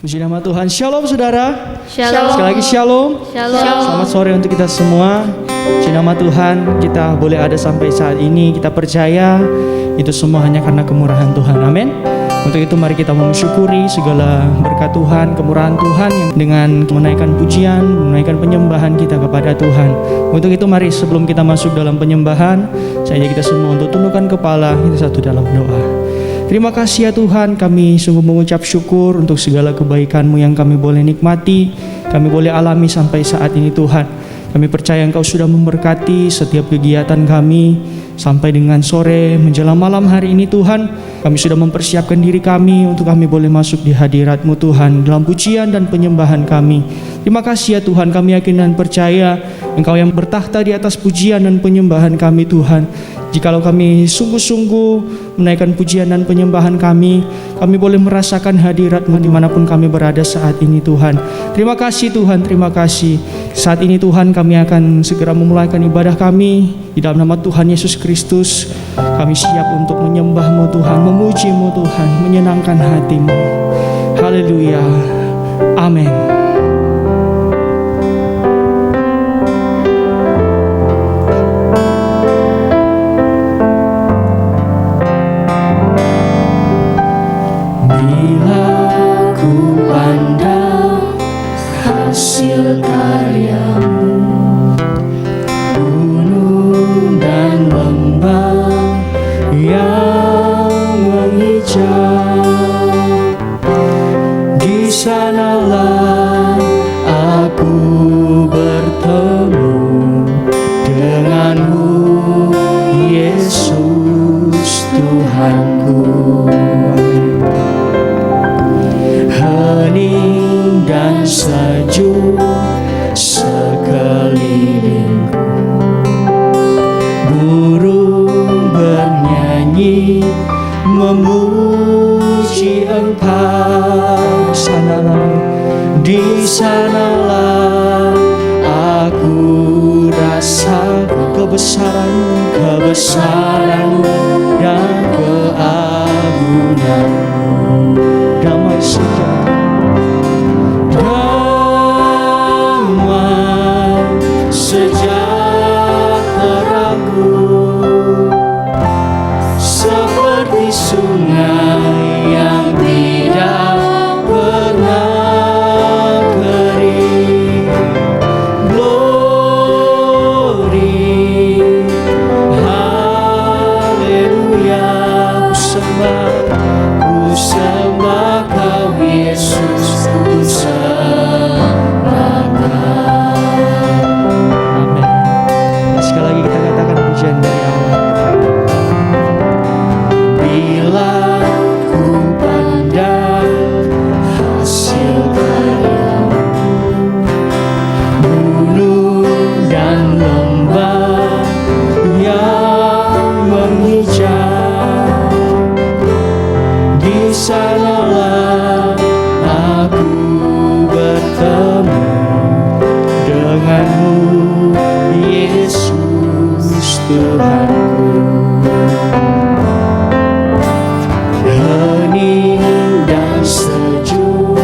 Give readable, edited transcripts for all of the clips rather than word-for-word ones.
Puji nama Tuhan. Shalom saudara. Shalom. Sekali lagi shalom. Shalom. Selamat sore untuk kita semua. Puji nama Tuhan, kita boleh ada sampai saat ini. Kita percaya itu semua hanya karena kemurahan Tuhan. Amin. Untuk itu mari kita mensyukuri segala berkat Tuhan, kemurahan Tuhan yang dengan menaikkan pujian, menaikkan penyembahan kita kepada Tuhan. Untuk itu mari sebelum kita masuk dalam penyembahan, saya ajak kita semua untuk tundukkan kepala, kita satu dalam doa. Terima kasih ya Tuhan, kami sungguh mengucap syukur untuk segala kebaikan-Mu yang kami boleh nikmati, kami boleh alami sampai saat ini Tuhan. Kami percaya Engkau sudah memberkati setiap kegiatan kami sampai dengan sore menjelang malam hari ini Tuhan. Kami sudah mempersiapkan diri kami untuk kami boleh masuk di hadirat-Mu Tuhan dalam pujian dan penyembahan kami. Terima kasih ya Tuhan, kami yakin dan percaya Engkau yang bertakhta di atas pujian dan penyembahan kami Tuhan. Jikalau kami sungguh-sungguh menaikkan pujian dan penyembahan kami boleh merasakan hadirat-Mu dimanapun kami berada saat ini Tuhan. Terima kasih Tuhan, terima kasih. Saat ini Tuhan kami akan segera memulaikan ibadah kami. Di dalam nama Tuhan Yesus Kristus, kami siap untuk menyembah-Mu Tuhan, memuji-Mu Tuhan, menyenangkan hati-Mu. Haleluya, amin. Hasil karyamu, gunung dan lembah yang menghijau, di sanalah aku bertemu denganmu, Yesus Tuhanku. Hening dan sejuk sekelilingku, burung bernyanyi memuji Engkau. Di sanalah aku rasakan kebesaran-Mu dan keagungan-Mu. Damai sejahteraku seperti sungai yang tidak pernah kering. Glory, haleluya, ku sembah Kau Yesus, ku sembah Kau. Amin. Sekali lagi kita katakan pujian dari awal. Bila ku pandang hasil karyamu, gunung dan lembah yang menghijau, di sanalah aku bertemu denganmu, Yesus Tuhanku. Hening dan sejuk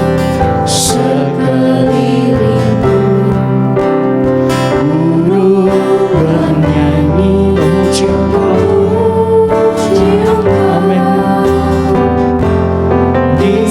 sekelilingku, burung bernyanyi memuji Engkau. Amin. Di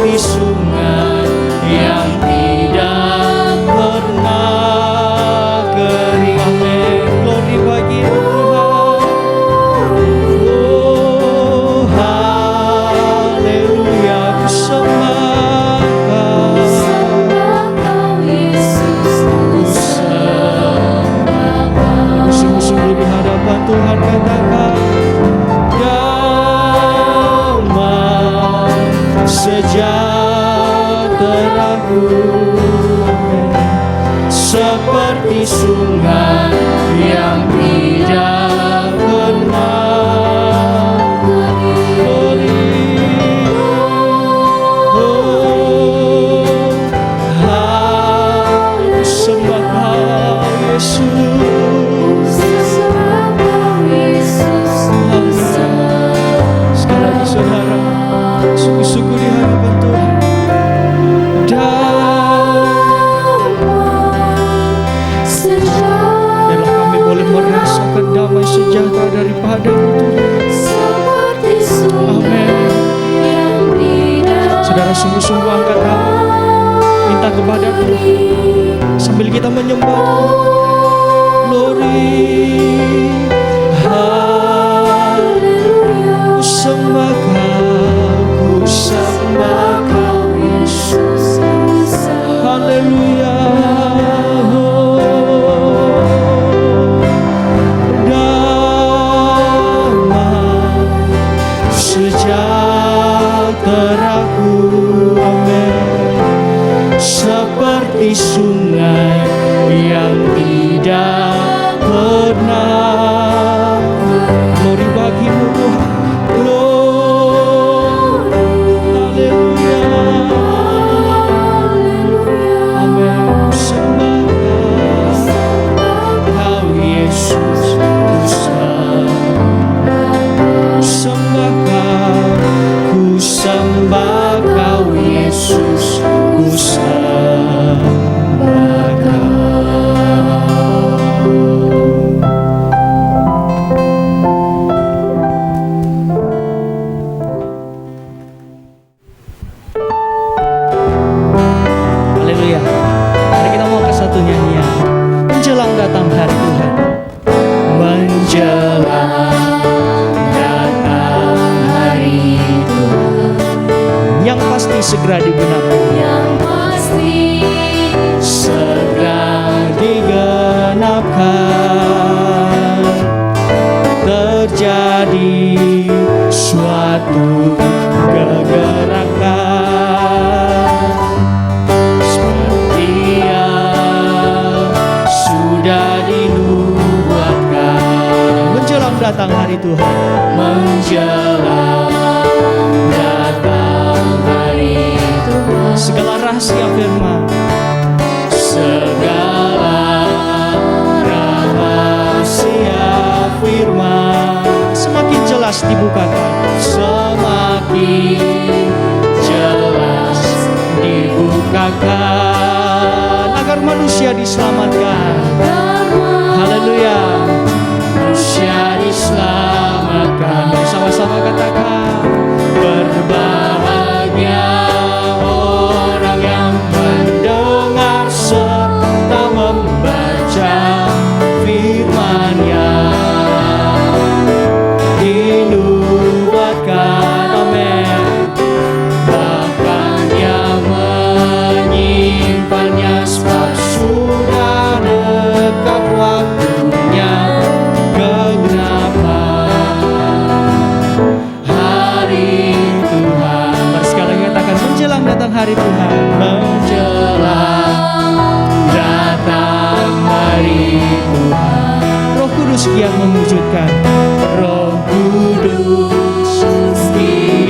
seperti sungai yang tidak pernah kering. Amin. Glory bagi Tuhan. Oh, haleluya, ku sembah Kau. Sungguh-sungguh di hadapan Tuhan katakan, damai sejahteraku seperti sungai yang tidak pernah kering. Oh, aku sembah Kau Yesus. Sekali lagi saudara, sungguh-sungguh di hadapan Tuhan, biarlah kami boleh merasakan damai sejahtera daripada-Mu Tuhan. Amin. Saudara, sungguh-sungguh angkat tangan, minta kepada Tuhan sambil kita menyembah Tuhan. Glory, haleluya, ku sembah Kau, ku sembah Kau Yesus. Haleluya. Damai sejahteraku, amin, seperti sungai yang tidak pernah. Glory bagi-Mu Tuhan. Glory, haleluya. Amin. Ku sembah Kau Yesus, ku sembah Kau, ku sembah Kau Yesus, ku sembah Kau. Haleluya. Mari kita mau ke satu nyanyian. Menjelang datang hari Tuhan. Menjelang datang hari Tuhan, yang pasti segera digenapkan. Segera digenapkan. Terjadi suatu kegerakan seperti yang sudah dinubuatkan. Menjelang datang hari Tuhan. Menjelang datang hari Tuhan. Segala rahasia firman, segala rahasia firman semakin jelas dibukakan, semakin jelas dibukakan, agar manusia diselamatkan. Haleluya. Manusia diselamatkan. Bersama-sama katakan, berbahagia orang yang mendengar serta membaca firman-Nya. Dinubuatkan, amin, bahkan yang menyimpannya sebab sudah dekat waktunya kegenapan hari Tuhan. Mari sekali lagi katakan, menjelang datang hari Tuhan. Menjelang datang hari Tuhan. Roh Kudus yang mewujudkan. Roh Kudus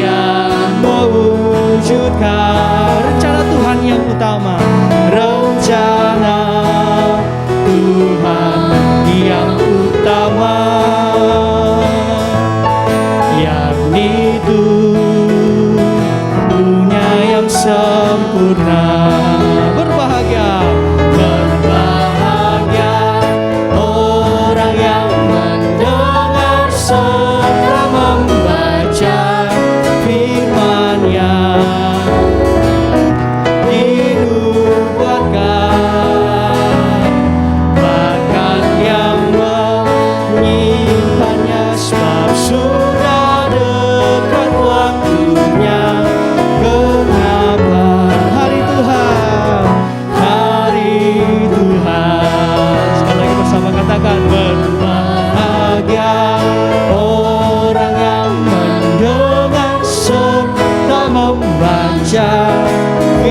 yang mewujudkan rencana Tuhan yang utama. Rencana Tuhan yang utama, yakni dunia yang sempurna. Berbahagia, berbahagia orang yang mendengar serta membaca firman-Nya.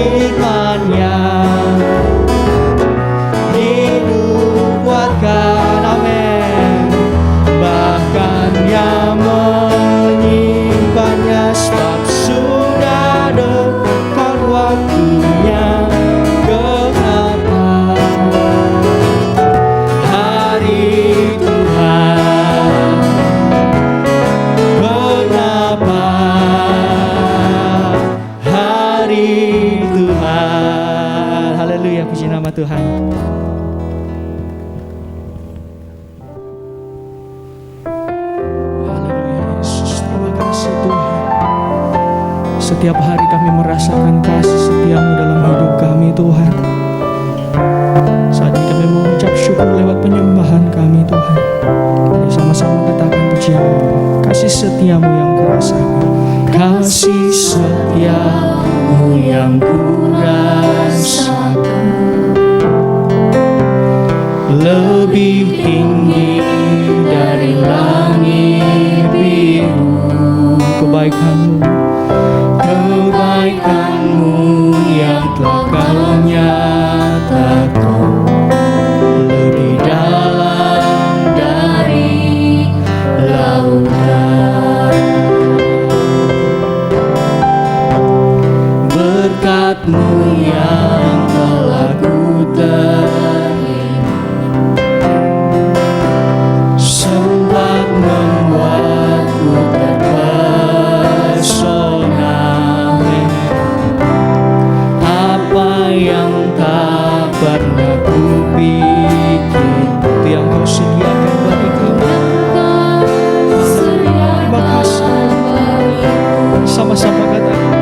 firman-Nya dinubuatkan, amin. Bahkan yang menyimpannya sebab sudah dekat waktunya kenapan hari Tuhan. Kenapa hari Tuhan. Haleluya, puji nama Tuhan. Haleluya Yesus, terima kasih Tuhan. Setiap hari kami merasakan kasih setiamu dalam hidup kami Tuhan. Saat ini kami mengucap syukur lewat penyembahan kami Tuhan. Kami sama-sama katakan pujian, kasih setiamu yang kurasakan. Kasih setiamu yang kurasakan lebih tinggi dari langit biru. Kebaikanmu, kebaikanmu yang telah kau nyatakan lebih dalam dari lautan. Berkat-Mu yang telah ku terima sempat membuatku terpesona. Apa yang tak pernah ku pikir, itu yang Kau sediakan bagi kami. Terima kasih. Sama-sama katakan.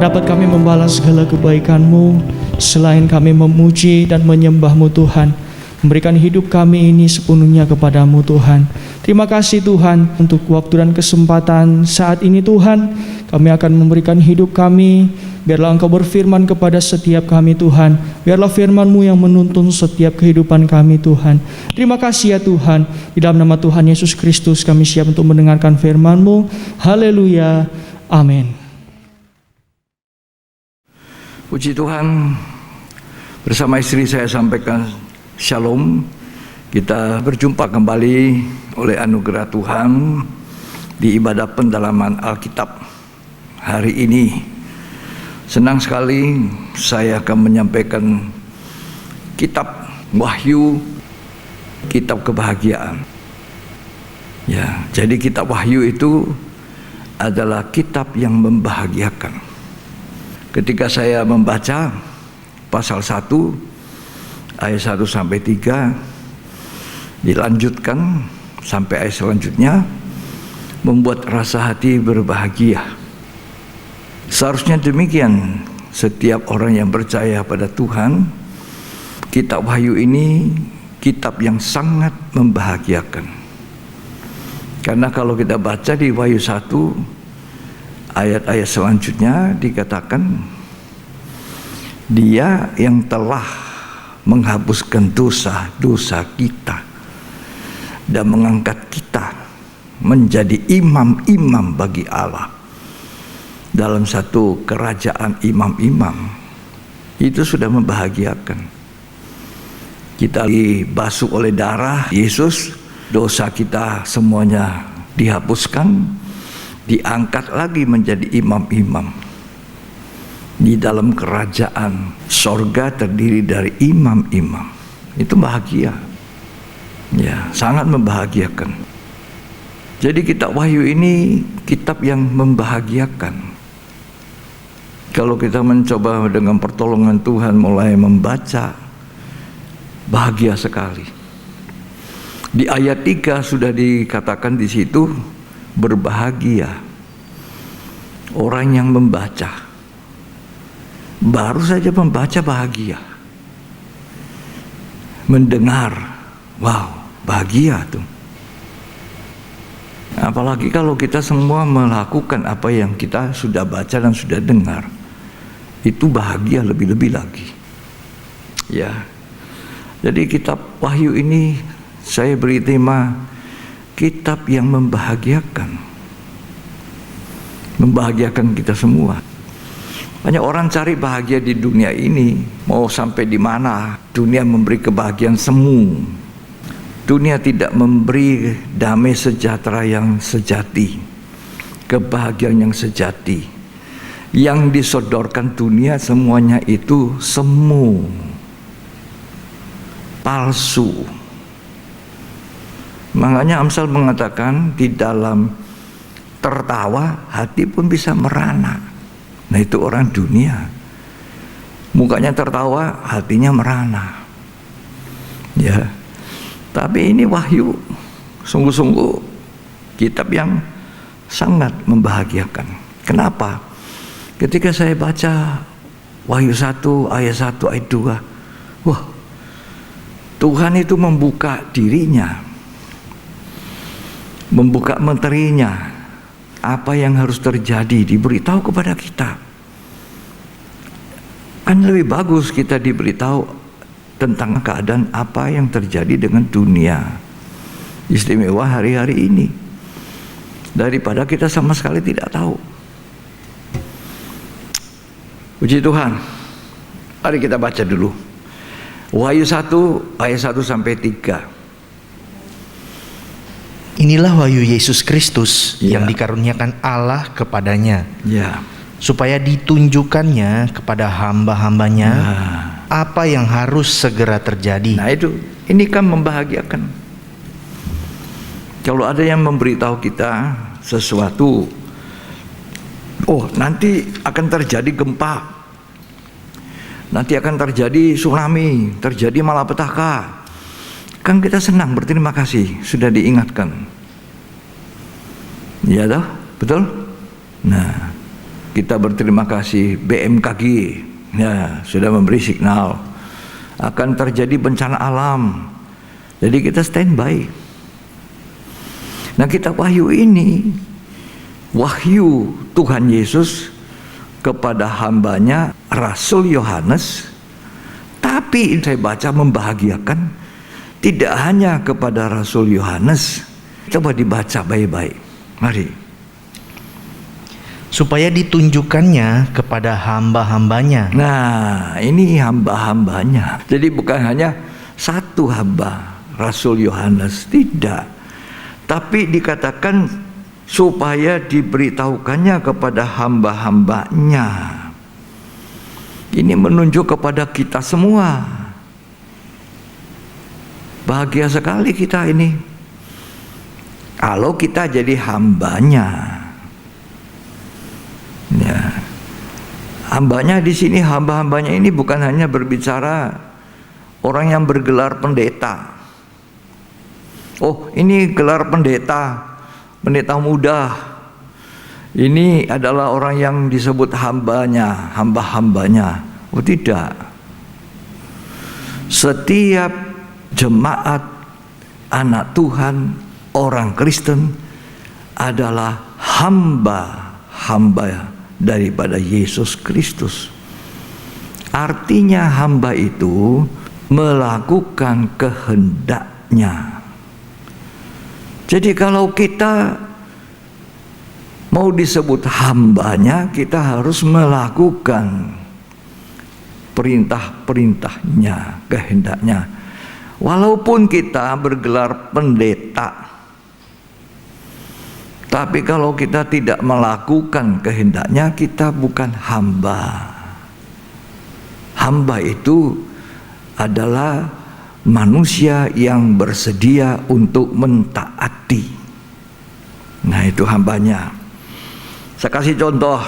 dapat kami membalas segala kebaikan-Mu selain kami memuji dan menyembah-Mu Tuhan, memberikan hidup kami ini sepenuhnya kepada-Mu Tuhan. Terima kasih Tuhan untuk waktu dan kesempatan saat ini Tuhan. Kami akan memberikan hidup kami. Biarlah Engkau berfirman kepada setiap kami Tuhan. Biarlah firman-Mu yang menuntun setiap kehidupan kami Tuhan. Terima kasih ya Tuhan. Di dalam nama Tuhan Yesus Kristus kami siap untuk mendengarkan firman-Mu. Haleluya. Amin. Puji Tuhan, bersama istri saya sampaikan Shalom. Kita berjumpa kembali oleh anugerah Tuhan di ibadah pendalaman Alkitab hari ini. Senang sekali saya akan menyampaikan kitab Wahyu, kitab kebahagiaan. Ya, jadi kitab Wahyu itu adalah kitab yang membahagiakan. Ketika saya membaca pasal 1 ayat 1 sampai 3, dilanjutkan sampai ayat selanjutnya, membuat rasa hati berbahagia. Seharusnya demikian setiap orang yang percaya pada Tuhan. Kitab Wahyu ini kitab yang sangat membahagiakan. Karena kalau kita baca di Wahyu 1 ayat-ayat selanjutnya dikatakan, Dia yang telah menghapuskan dosa-dosa kita dan mengangkat kita menjadi imam-imam bagi Allah dalam satu kerajaan imam-imam. Itu sudah membahagiakan. Kita dibasuh oleh darah Yesus, dosa kita semuanya dihapuskan, diangkat lagi menjadi imam-imam di dalam kerajaan sorga terdiri dari imam-imam. Itu bahagia, ya, sangat membahagiakan. Jadi kitab Wahyu ini kitab yang membahagiakan. Kalau kita mencoba dengan pertolongan Tuhan mulai membaca, bahagia sekali. Di ayat 3 sudah dikatakan di situ, berbahagia orang yang membaca. Baru saja membaca bahagia. Mendengar, wow, bahagia tuh. Apalagi kalau kita semua melakukan apa yang kita sudah baca dan sudah dengar, itu bahagia lebih-lebih lagi. Ya. Jadi kitab Wahyu ini saya beri tema kitab yang membahagiakan. Membahagiakan kita semua. Banyak orang cari bahagia di dunia ini, mau sampai di mana? Dunia memberi kebahagiaan semu. Dunia tidak memberi damai sejahtera yang sejati, kebahagiaan yang sejati. Yang disodorkan dunia semuanya itu semu, palsu. Makanya Amsal mengatakan di dalam tertawa hati pun bisa merana. Nah itu orang dunia, mukanya tertawa hatinya merana. Ya, tapi ini Wahyu sungguh-sungguh kitab yang sangat membahagiakan. Kenapa? Ketika saya baca Wahyu 1 ayat 1 ayat 2, wah, Tuhan itu membuka dirinya, membuka menterinya, apa yang harus terjadi diberitahu kepada kita. Kan lebih bagus kita diberitahu tentang keadaan apa yang terjadi dengan dunia istimewa hari-hari ini, daripada kita sama sekali tidak tahu. Puji Tuhan. Mari kita baca dulu Wahyu 1 ayat 1 sampai 3. Inilah wahyu Yesus Kristus Ya. yang dikaruniakan Allah kepadanya, Ya. supaya ditunjukkannya kepada hamba-hambanya apa yang harus segera terjadi. Nah itu, ini kan membahagiakan. Kalau ada yang memberitahu kita sesuatu, oh nanti akan terjadi gempa, nanti akan terjadi tsunami, terjadi malapetaka, kan kita senang, berterima kasih sudah diingatkan. Ya toh, betul? Nah, kita berterima kasih BMKG ya sudah memberi signal akan terjadi bencana alam. Jadi kita standby. Nah, kitab Wahyu ini wahyu Tuhan Yesus kepada hambanya Rasul Yohanes, tapi saya baca membahagiakan tidak hanya kepada Rasul Yohanes. Coba dibaca baik-baik. Mari. Supaya ditunjukkannya kepada hamba-hambanya. Nah, ini hamba-hambanya. Jadi bukan hanya satu hamba Rasul Yohanes, tidak. Tapi dikatakan supaya diberitahukannya kepada hamba-hambanya. Ini menunjuk kepada kita semua. Bahagia sekali kita ini kalau kita jadi hambanya. Ya. Hambanya di sini, hamba-hambanya ini bukan hanya berbicara orang yang bergelar pendeta. Oh, ini gelar pendeta, pendeta muda. Ini adalah orang yang disebut hambanya, hamba-hambanya. Oh, tidak. Setiap jemaat anak Tuhan, orang Kristen adalah hamba-hamba daripada Yesus Kristus. Artinya hamba itu melakukan kehendaknya. Jadi kalau kita mau disebut hambanya, kita harus melakukan perintah-perintahnya, kehendaknya. Walaupun kita bergelar pendeta, tapi kalau kita tidak melakukan kehendaknya, kita bukan hamba. Hamba itu adalah manusia yang bersedia untuk mentaati. Nah, itu hambanya. Saya kasih contoh.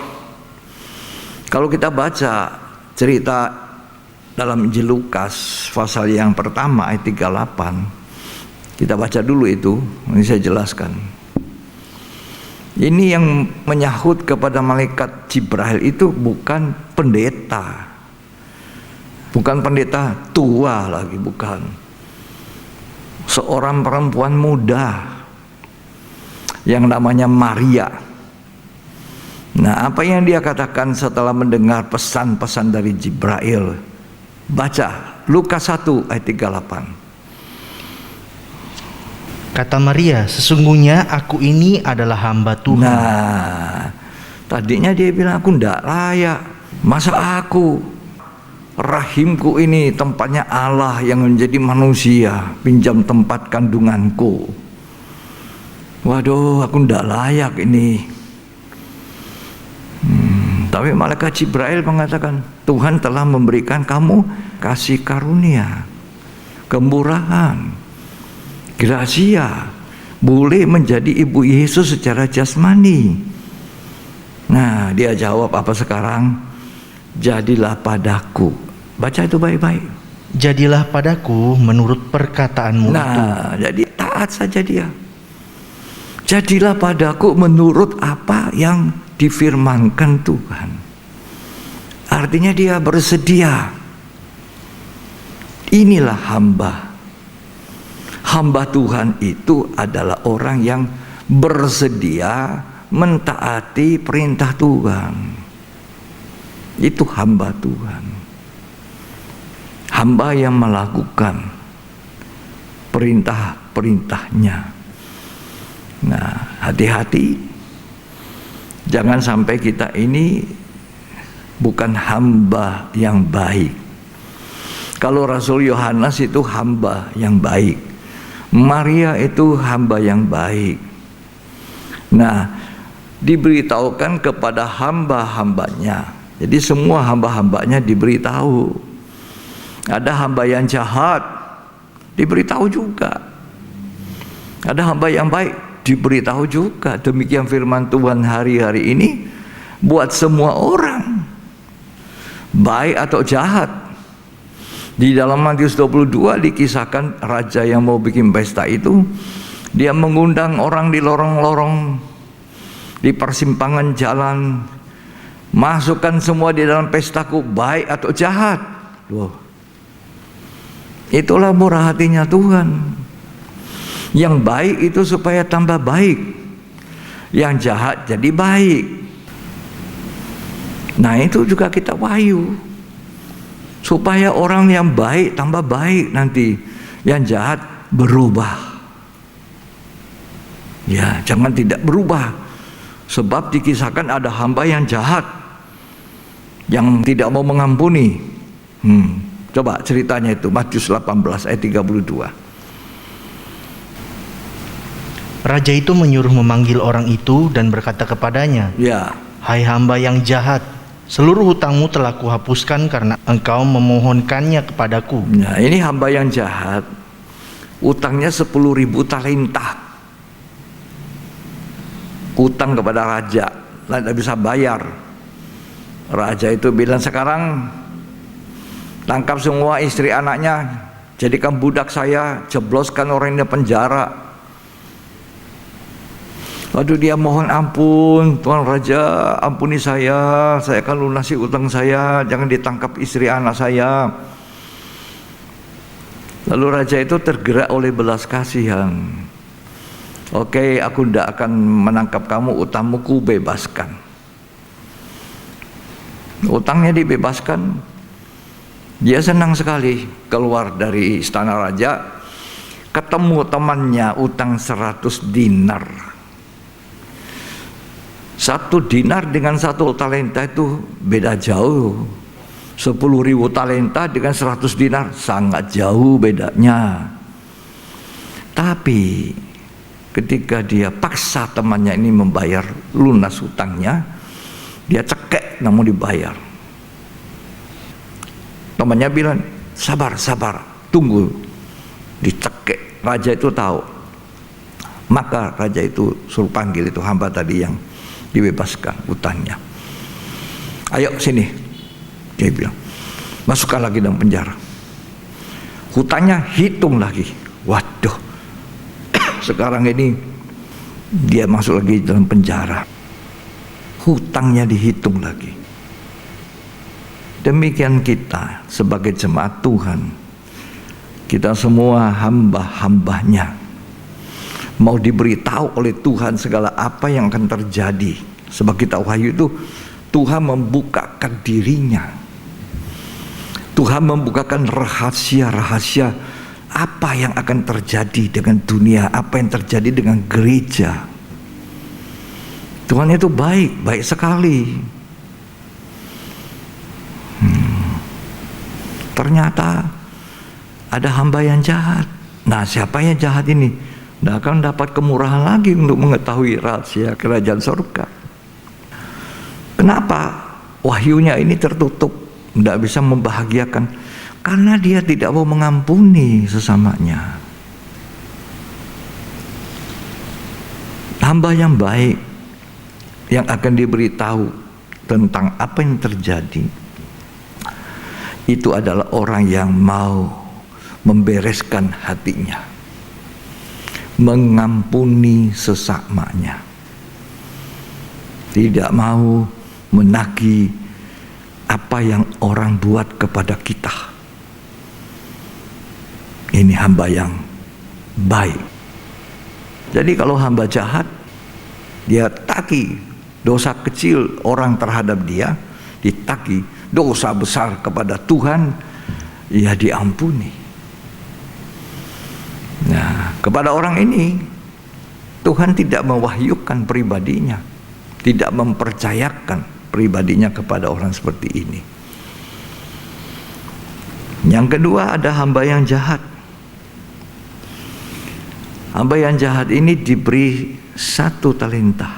Kalau kita baca cerita dalam Injil Lukas pasal yang pertama ayat 38, kita baca dulu itu. Ini saya jelaskan. Ini yang menyahut kepada malaikat Jibril itu bukan pendeta. Bukan pendeta tua lagi, bukan. Seorang perempuan muda yang namanya Maria. Nah, apa yang dia katakan setelah mendengar pesan-pesan dari Jibril? Baca Lukas 1 ayat 38. Kata Maria, sesungguhnya aku ini adalah hamba Tuhan. Nah, tadinya dia bilang aku tidak layak. Masa aku, rahimku ini tempatnya Allah yang menjadi manusia, pinjam tempat kandunganku. Waduh, aku tidak layak ini. Tapi malaikat Jibril mengatakan, Tuhan telah memberikan kamu kasih karunia, kemurahan, gracia, boleh menjadi ibu Yesus secara jasmani. Nah, dia jawab apa sekarang? Jadilah padaku. Baca itu baik-baik. Jadilah padaku menurut perkataanmu itu. Nah, jadi taat saja dia. Jadilah padaku menurut apa yang difirmankan Tuhan. Artinya dia bersedia. Inilah hamba. Hamba Tuhan itu adalah orang yang bersedia mentaati perintah Tuhan. Itu hamba Tuhan. Hamba yang melakukan perintah-perintahnya. Nah, hati-hati, jangan sampai kita ini bukan hamba yang baik. Kalau Rasul Yohanes itu hamba yang baik, Maria itu hamba yang baik. Nah, diberitahukan kepada hamba-hambanya. Jadi semua hamba-hambanya diberitahu. Ada hamba yang jahat, diberitahu juga. Ada hamba yang baik, diberitahu juga. Demikian firman Tuhan hari-hari ini buat semua orang, baik atau jahat. Di dalam Matius 22 dikisahkan raja yang mau bikin pesta itu, dia mengundang orang di lorong-lorong, di persimpangan jalan, Masukkan semua di dalam pestaku, baik atau jahat. Loh, itulah murah hatinya Tuhan. Yang baik itu supaya tambah baik, yang jahat jadi baik. Nah itu juga kita wahyu, supaya orang yang baik tambah baik nanti, yang jahat berubah. Ya, jangan tidak berubah. Sebab dikisahkan ada hamba yang jahat, yang tidak mau mengampuni. Coba ceritanya itu, Matius 18 ayat 32. Raja itu menyuruh memanggil orang itu dan berkata kepadanya, Ya, "Hai hamba yang jahat, seluruh hutangmu telah kuhapuskan karena engkau memohonkannya kepadaku." nah ini hamba yang jahat, utangnya 10.000 talenta. Utang kepada raja, tidak bisa bayar. Raja itu bilang, sekarang tangkap semua istri anaknya, jadikan budak saya, jebloskan orang ini penjara. Lalu dia mohon ampun, Tuan Raja ampuni saya akan lunasi utang saya, jangan ditangkap istri anak saya. Lalu raja itu tergerak oleh belas kasihan. Oke, aku tidak akan menangkap kamu, utangmu ku bebaskan. Utangnya dibebaskan. Dia senang sekali keluar dari istana raja, ketemu temannya utang 100 dinar. 1 dinar dengan 1 talenta itu beda jauh. 10.000 talenta dengan 100 dinar sangat jauh bedanya. Tapi ketika dia paksa temannya ini membayar lunas hutangnya, dia cekek namun dibayar. Temannya bilang, sabar, tunggu. Dicekek. Raja itu tahu. Maka raja itu suruh panggil itu hamba tadi yang dibebaskan utangnya. Ayo sini, dia bilang, masukkan lagi dalam penjara. Hutangnya hitung lagi. Waduh, sekarang ini dia masuk lagi dalam penjara. Hutangnya dihitung lagi. Demikian kita sebagai jemaat Tuhan, kita semua hamba-hambanya, mau diberitahu oleh Tuhan segala apa yang akan terjadi. Sebab kita wahyu itu Tuhan membukakan dirinya, Tuhan membukakan rahasia-rahasia apa yang akan terjadi dengan dunia, apa yang terjadi dengan gereja. Tuhan itu baik sekali. Ternyata ada hamba yang jahat. Nah, siapa yang jahat ini? Tidak akan dapat kemurahan lagi untuk mengetahui rahasia kerajaan surga. Kenapa wahyunya ini tertutup, tidak bisa membahagiakan? Karena dia tidak mau mengampuni sesamanya. Hamba yang baik yang akan diberitahu tentang apa yang terjadi, itu adalah orang yang mau membereskan hatinya, mengampuni sesamanya, tidak mau menagih apa yang orang buat kepada kita. Ini hamba yang baik. Jadi kalau hamba jahat, dia tagih dosa kecil orang terhadap dia, ditagih dosa besar kepada Tuhan, ya diampuni. Nah, kepada orang ini Tuhan tidak mewahyukan pribadinya, tidak mempercayakan pribadinya kepada orang seperti ini. Yang kedua, ada hamba yang jahat. Hamba yang jahat ini diberi 1 talenta.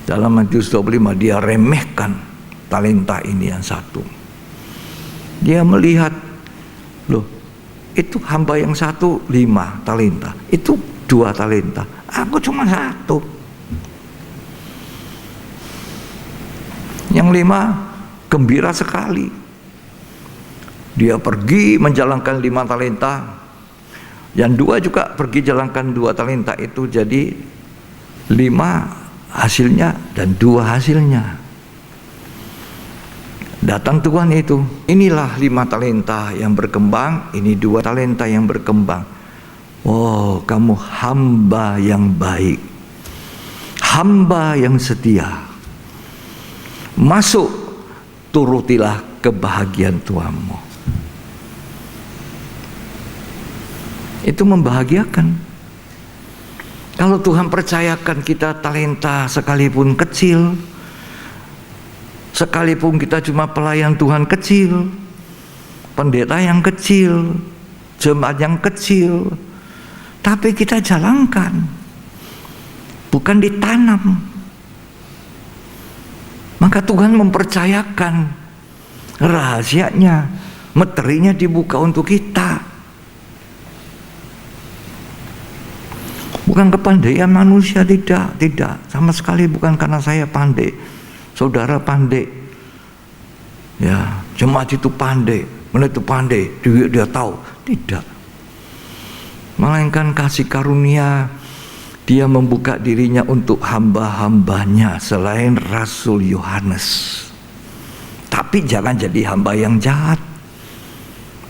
Dalam Matius 25 dia remehkan talenta ini yang 1. Dia melihat, loh, itu hamba yang 1 5 talenta, itu 2 talenta, aku cuma 1. Yang 5 gembira sekali. Dia pergi menjalankan 5 talenta. Yang 2 juga pergi jalankan 2 talenta itu, jadi 5 hasilnya dan 2 hasilnya. Datang Tuhan itu, inilah 5 talenta yang berkembang, ini 2 talenta yang berkembang. Oh, kamu hamba yang baik, hamba yang setia. Masuk, turutilah kebahagiaan Tuhanmu. Itu membahagiakan. Kalau Tuhan percayakan kita talenta sekalipun kecil, sekalipun kita cuma pelayan Tuhan kecil, pendeta yang kecil, jemaat yang kecil, tapi kita jalankan, bukan ditanam, maka Tuhan mempercayakan rahasianya, materinya dibuka untuk kita. Bukan kepandaian manusia, tidak, sama sekali bukan karena saya pandai, saudara pandai, ya, jemaat itu pandai, mana itu pandai, dia tahu, tidak. Melainkan kasih karunia, dia membuka dirinya untuk hamba-hambanya selain Rasul Yohanes. Tapi jangan jadi hamba yang jahat.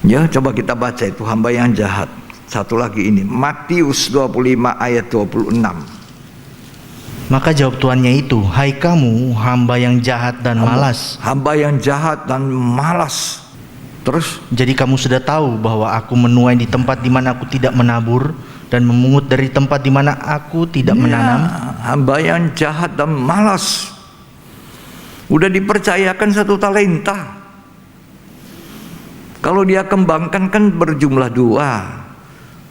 Ya, coba kita baca itu hamba yang jahat. Satu lagi ini, Matius 25 ayat 26. Maka jawab tuannya itu, hai kamu hamba yang jahat dan malas. Hamba yang jahat dan malas. Terus? Jadi kamu sudah tahu bahwa aku menuai di tempat di mana aku tidak menabur dan memungut dari tempat di mana aku tidak menanam. Hamba yang jahat dan malas. Udah dipercayakan 1 talenta. Kalau dia kembangkan kan berjumlah 2.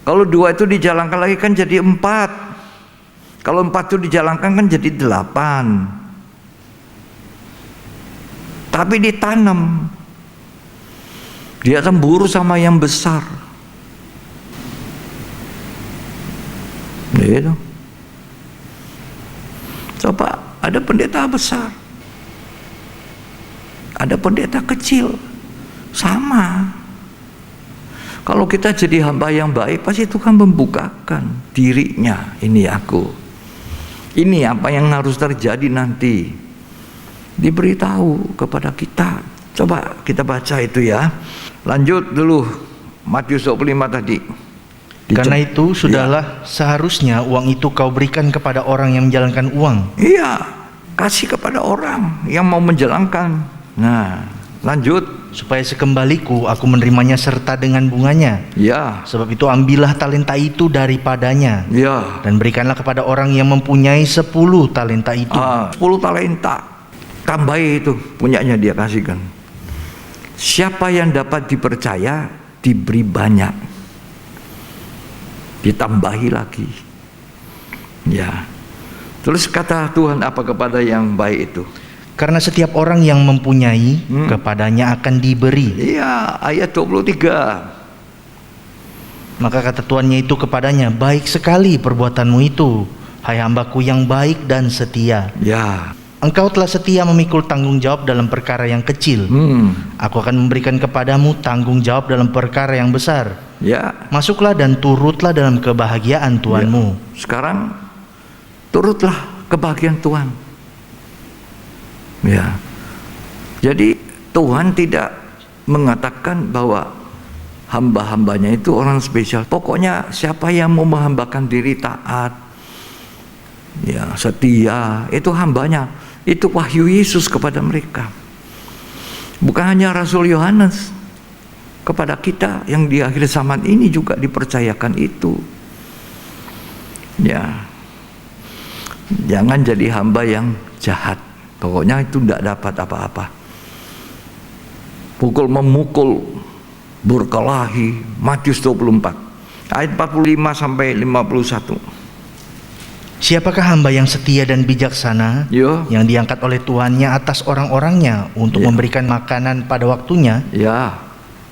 Kalau 2 itu dijalankan lagi kan jadi 4. Kalau 4 itu dijalankan kan jadi 8. Tapi ditanam. Dia cemburu sama yang besar. Gitu. Coba ada pendeta besar, ada pendeta kecil, sama. Kalau kita jadi hamba yang baik, pasti Tuhan membukakan dirinya. Ini aku. Ini apa yang harus terjadi nanti. Diberitahu kepada kita. Coba kita baca itu ya. Lanjut dulu. Matius 25 tadi. Karena itu sudahlah seharusnya uang itu kau berikan kepada orang yang menjalankan uang. Iya, kasih kepada orang yang mau menjalankan. Nah, lanjut. Supaya sekembaliku aku menerimanya serta dengan bunganya. Ya. Sebab itu ambillah talenta itu daripadanya. Ya. Dan berikanlah kepada orang yang mempunyai 10 talenta itu. 10 talenta. Tambahi itu, punyanya dia kasihkan. Siapa yang dapat dipercaya, diberi banyak. Ditambahi lagi. Ya. Terus kata Tuhan apa kepada yang baik itu? Karena setiap orang yang mempunyai, kepadanya akan diberi. Iya, ayat 23. Maka kata tuannya itu kepadanya, baik sekali perbuatanmu itu, hai hambaku yang baik dan setia. Ya. Engkau telah setia memikul tanggung jawab dalam perkara yang kecil. Aku akan memberikan kepadamu tanggung jawab dalam perkara yang besar. Ya. Masuklah dan turutlah dalam kebahagiaan Tuhanmu. Ya. Sekarang turutlah kebahagiaan Tuhan. Ya. Jadi Tuhan tidak mengatakan bahwa hamba-hambanya itu orang spesial. Pokoknya siapa yang mau menghambakan diri taat, ya, setia, itu hambanya. Itu wahyu Yesus kepada mereka. Bukan hanya Rasul Yohanes, kepada kita yang di akhir zaman ini juga dipercayakan itu. Ya. Jangan jadi hamba yang jahat. Pokoknya itu tidak dapat apa-apa. Pukul memukul, berkelahi. Matius 24 ayat 45 sampai 51. Siapakah hamba yang setia dan bijaksana, yang diangkat oleh tuannya atas orang-orangnya untuk memberikan makanan pada waktunya? Ya.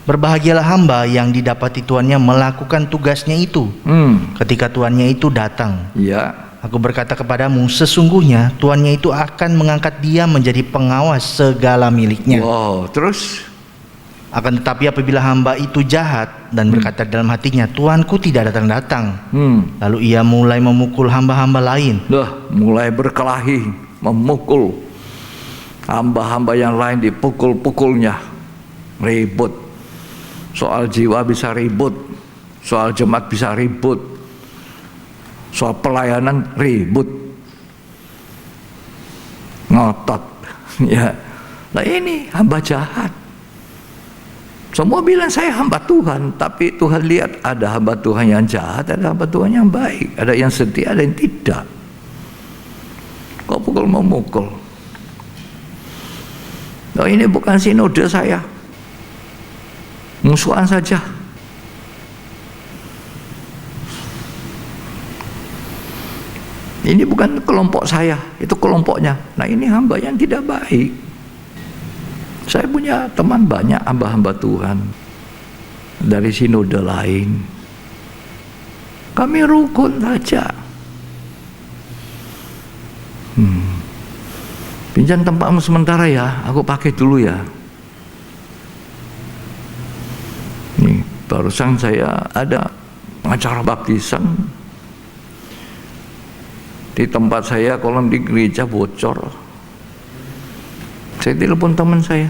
Berbahagialah hamba yang didapati tuannya melakukan tugasnya itu ketika tuannya itu datang. Ya. Aku berkata kepadamu, sesungguhnya tuannya itu akan mengangkat dia menjadi pengawas segala miliknya. Wow, terus Akan tetapi apabila hamba itu jahat dan berkata dalam hatinya, Tuanku tidak datang-datang, lalu ia mulai memukul hamba-hamba lain. Mulai berkelahi, memukul hamba-hamba yang lain, dipukul-pukulnya, ribut. Soal jiwa bisa ribut, soal jemaat bisa ribut, soal pelayanan ribut, ngotot. Ya, nah ini hamba jahat. Semua bilang saya hamba Tuhan, tapi Tuhan lihat ada hamba Tuhan yang jahat, ada hamba Tuhan yang baik, ada yang setia, ada yang tidak. Kok pukul memukul? Nah, ini bukan sinode saya, musuhan saja. Ini bukan kelompok saya, itu kelompoknya. Nah, ini hamba yang tidak baik. Saya punya teman banyak hamba-hamba Tuhan dari sinode lain. Kami rukun saja. Pinjam tempatmu sementara ya, aku pakai dulu ya. Nih, barusan saya ada acara baptisan di tempat saya, kolam di gereja bocor. Saya telepon teman saya,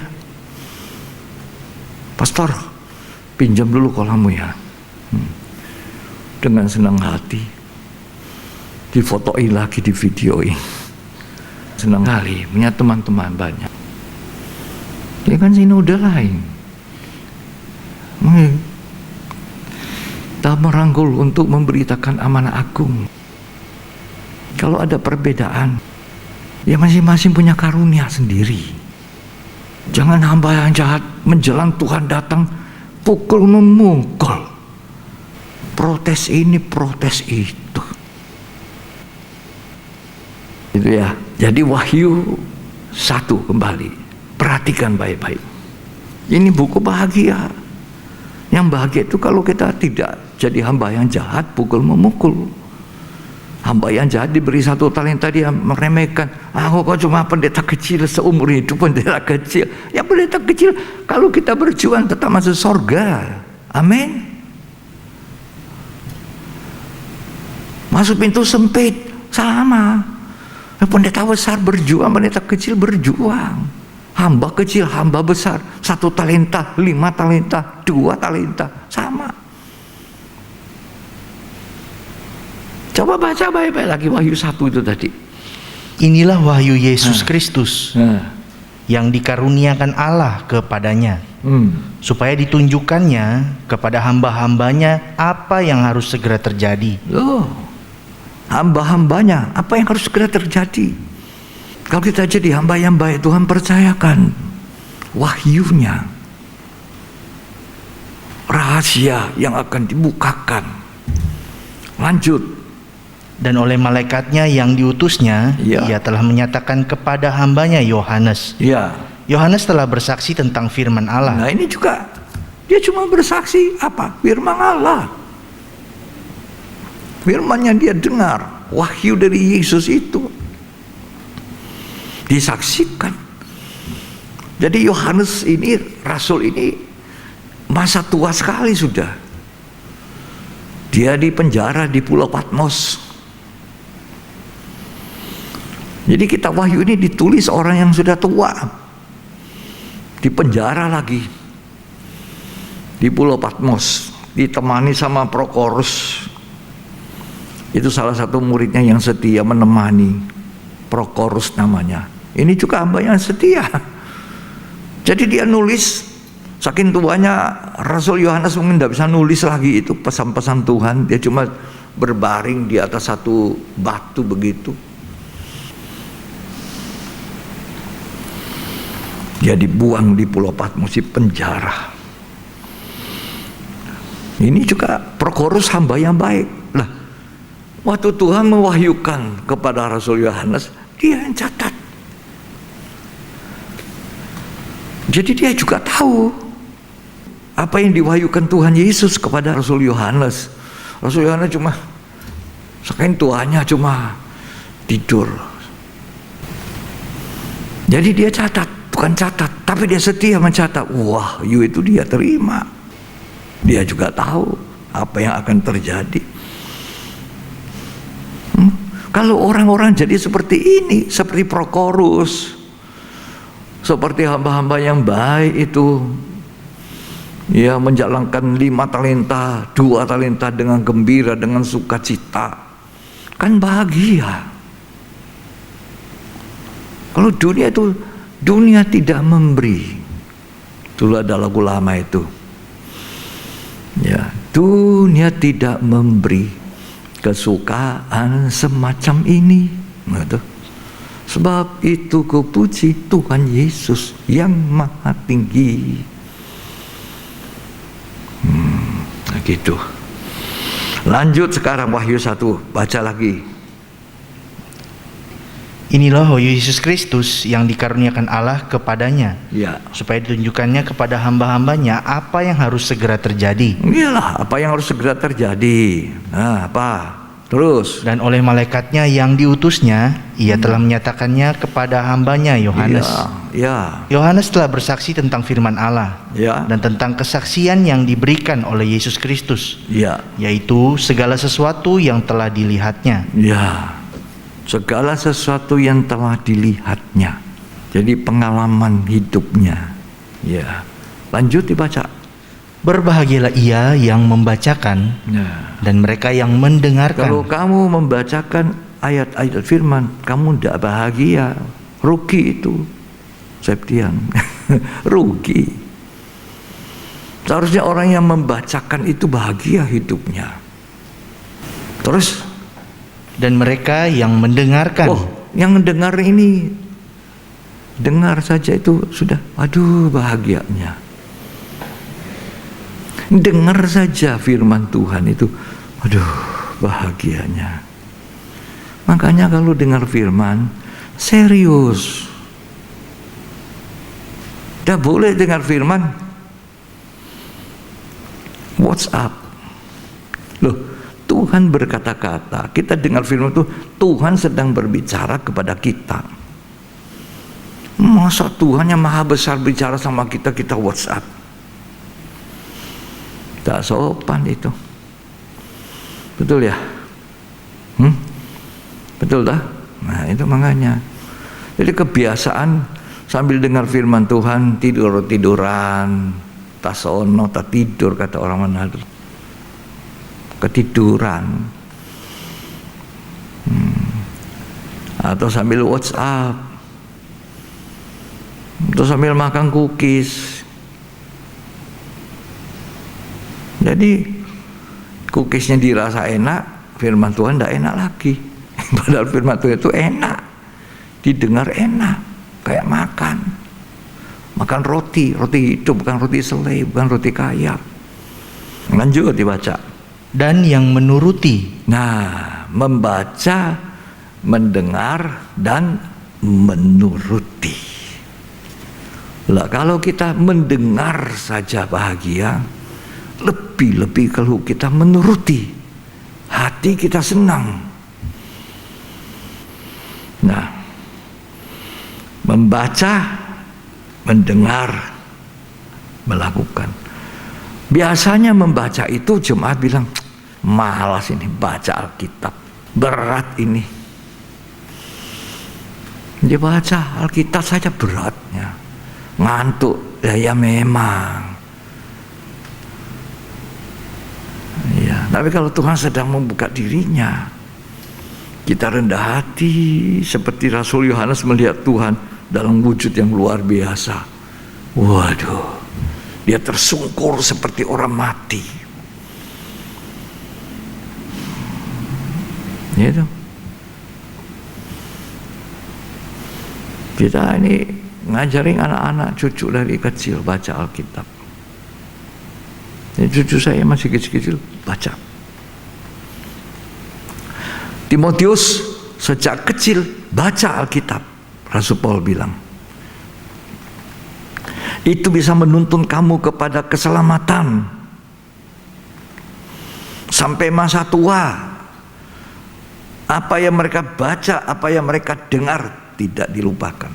Pastor, pinjam dulu kolammu ya. Dengan senang hati, difotoin lagi, di videoin. Senang kali punya teman-teman banyak. Dia kan sinode lain. Kita merangkul untuk memberitakan amanah agung. Kalau ada perbedaan, ya masing-masing punya karunia sendiri. Jangan hamba yang jahat menjelang Tuhan datang pukul memukul, protes ini protes itu. Itu ya. Jadi Wahyu 1 kembali, perhatikan baik-baik. Ini buku bahagia. Yang bahagia itu kalau kita tidak jadi hamba yang jahat pukul memukul. Hamba yang jahat diberi 1 talenta, dia meremehkan. Aku kok cuma pendeta kecil, seumur hidup pendeta kecil. Ya pendeta kecil, kalau kita berjuang tetap masuk surga. Amin. Masuk pintu sempit, sama. Pendeta besar berjuang, pendeta kecil berjuang. Hamba kecil, hamba besar, 1 talenta, 5 talenta, 2 talenta, sama. Coba baca baik-baik lagi Wahyu 1 itu tadi. Inilah wahyu Yesus Kristus yang dikaruniakan Allah kepadanya, supaya ditunjukkannya kepada hamba-hambanya apa yang harus segera terjadi. Hamba-hambanya, apa yang harus segera terjadi? Kalau kita jadi hamba yang baik, Tuhan percayakan wahyunya, rahasia yang akan dibukakan. Lanjut. Dan oleh malaikatnya yang diutusnya, ia telah menyatakan kepada hambanya Yohanes. Yohanes telah bersaksi tentang firman Allah. Nah ini juga, dia cuma bersaksi apa? Firman Allah. Firmannya dia dengar, wahyu dari Yesus itu disaksikan. Jadi Yohanes ini, rasul ini masa tua sekali sudah. Dia di penjara di Pulau Patmos. Jadi kitab Wahyu ini ditulis orang yang sudah tua, di penjara lagi di Pulau Patmos, ditemani sama Prokorus. Itu salah satu muridnya yang setia menemani, Prokorus namanya. Ini juga hamba yang setia. Jadi dia nulis, saking tuanya Rasul Yohanes mungkin tidak bisa nulis lagi itu pesan-pesan Tuhan. Dia cuma berbaring di atas satu batu begitu. Dia dibuang di Pulau Patmos, di penjara. Ini juga Prokorus hamba yang baik. Lah, waktu Tuhan mewahyukan kepada Rasul Yohanes, dia yang catat. Jadi dia juga tahu apa yang diwahyukan Tuhan Yesus kepada Rasul Yohanes. Rasul Yohanes cuma saking tuanya cuma tidur. Jadi dia catat. bukan catat, tapi dia setia mencatat. Wahyu itu dia terima. Dia juga tahu apa yang akan terjadi. Kalau orang-orang jadi seperti ini, seperti Prokorus, seperti hamba-hamba yang baik itu, ya, menjalankan 5 talenta, 2 talenta dengan gembira, dengan sukacita, kan bahagia. Kalau dunia itu, dunia tidak memberi. Dulu ada lagu lama itu, ya, dunia tidak memberi kesukaan semacam ini. Gitu. Sebab itu ku puji Tuhan Yesus yang maha tinggi. Gitu. Lanjut sekarang Wahyu 1, baca lagi. Inilah wahyu Yesus Kristus yang dikaruniakan Allah kepadanya, Ya. supaya ditunjukkannya kepada hamba-hambanya apa yang harus segera terjadi. Iyalah, apa yang harus segera terjadi. Nah, apa? Terus. Dan oleh malaikatnya yang diutusnya, ia telah menyatakannya kepada hambanya Yohanes. Ya. Yohanes telah bersaksi tentang firman Allah, Ya. dan tentang kesaksian yang diberikan oleh Yesus Kristus, Ya. yaitu segala sesuatu yang telah dilihatnya. Ya. Segala sesuatu yang telah dilihatnya. Jadi pengalaman hidupnya. Ya. Lanjut dibaca. Berbahagialah ia yang membacakan, Ya. dan mereka yang mendengarkan. Kalau kamu membacakan ayat-ayat firman, kamu tidak bahagia, rugi itu, Septian. Rugi. Seharusnya orang yang membacakan itu bahagia hidupnya. Terus, Dan mereka yang mendengarkan. yang mendengar ini, dengar saja itu sudah, aduh bahagianya. Dengar saja firman Tuhan itu, aduh bahagianya. Makanya kalau dengar firman, serius. Tidak boleh dengar firman WhatsApp. Loh, Tuhan berkata-kata, kita dengar firman itu, Tuhan sedang berbicara kepada kita. Masa Tuhan yang maha besar bicara sama kita, kita WhatsApp? Tak sopan itu. Betul ya? Betul dah? Nah itu makanya. Jadi kebiasaan sambil dengar firman Tuhan, tiduran, tak sono, tak tidur, kata orang Manado. Ketiduran. Atau sambil WhatsApp, atau sambil makan cookies. Jadi cookiesnya dirasa enak, firman Tuhan tidak enak lagi. Padahal firman Tuhan itu enak, didengar enak, kayak makan roti hidup, bukan roti selai, bukan roti kaya. Lanjut dibaca. Dan yang menuruti. Nah, membaca, mendengar, dan menuruti. Lah kalau kita mendengar saja bahagia, lebih-lebih kalau kita menuruti, hati kita senang. Nah, membaca, mendengar, melakukan. Biasanya membaca itu jemaat bilang, malas ini baca Alkitab, berat ini. Dia baca Alkitab saja beratnya, ngantuk. Ya memang. Ya, tapi kalau Tuhan sedang membuka dirinya, kita rendah hati seperti Rasul Yohanes melihat Tuhan dalam wujud yang luar biasa. Waduh, dia tersungkur seperti orang mati. Gitu. Kita ini ngajarin anak-anak cucu dari kecil baca Alkitab. Cucu saya masih kecil-kecil baca. Timotius sejak kecil baca Alkitab. Rasul Paul bilang, itu bisa menuntun kamu kepada keselamatan sampai masa tua. Apa yang mereka baca, apa yang mereka dengar tidak dilupakan.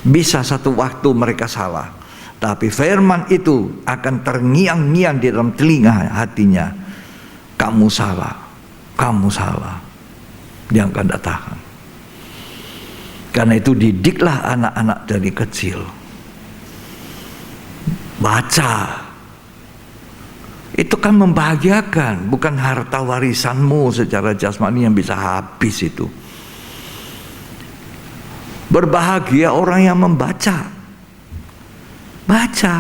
Bisa satu waktu mereka salah, tapi firman itu akan terngiang-ngiang di dalam telinga hatinya. Kamu salah, kamu salah. Dia akan tidak tahan. Karena itu didiklah anak-anak dari kecil. Baca. Itu kan membahagiakan, bukan harta warisanmu secara jasmani yang bisa habis itu. Berbahagia orang yang membaca. Baca.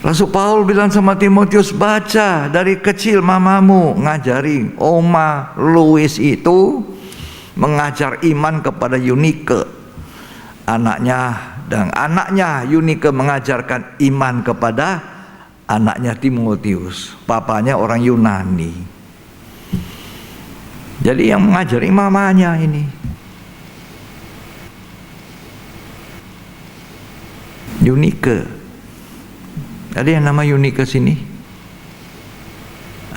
Rasul Paul bilang sama Timotius, baca dari kecil mamamu ngajari. Oma Louis itu mengajar iman kepada Eunike, anaknya, dan anaknya Eunike mengajarkan iman kepada anaknya Timotius. Papanya orang Yunani. Jadi yang mengajari mamanya ini. Eunike. Ada yang nama Eunike sini?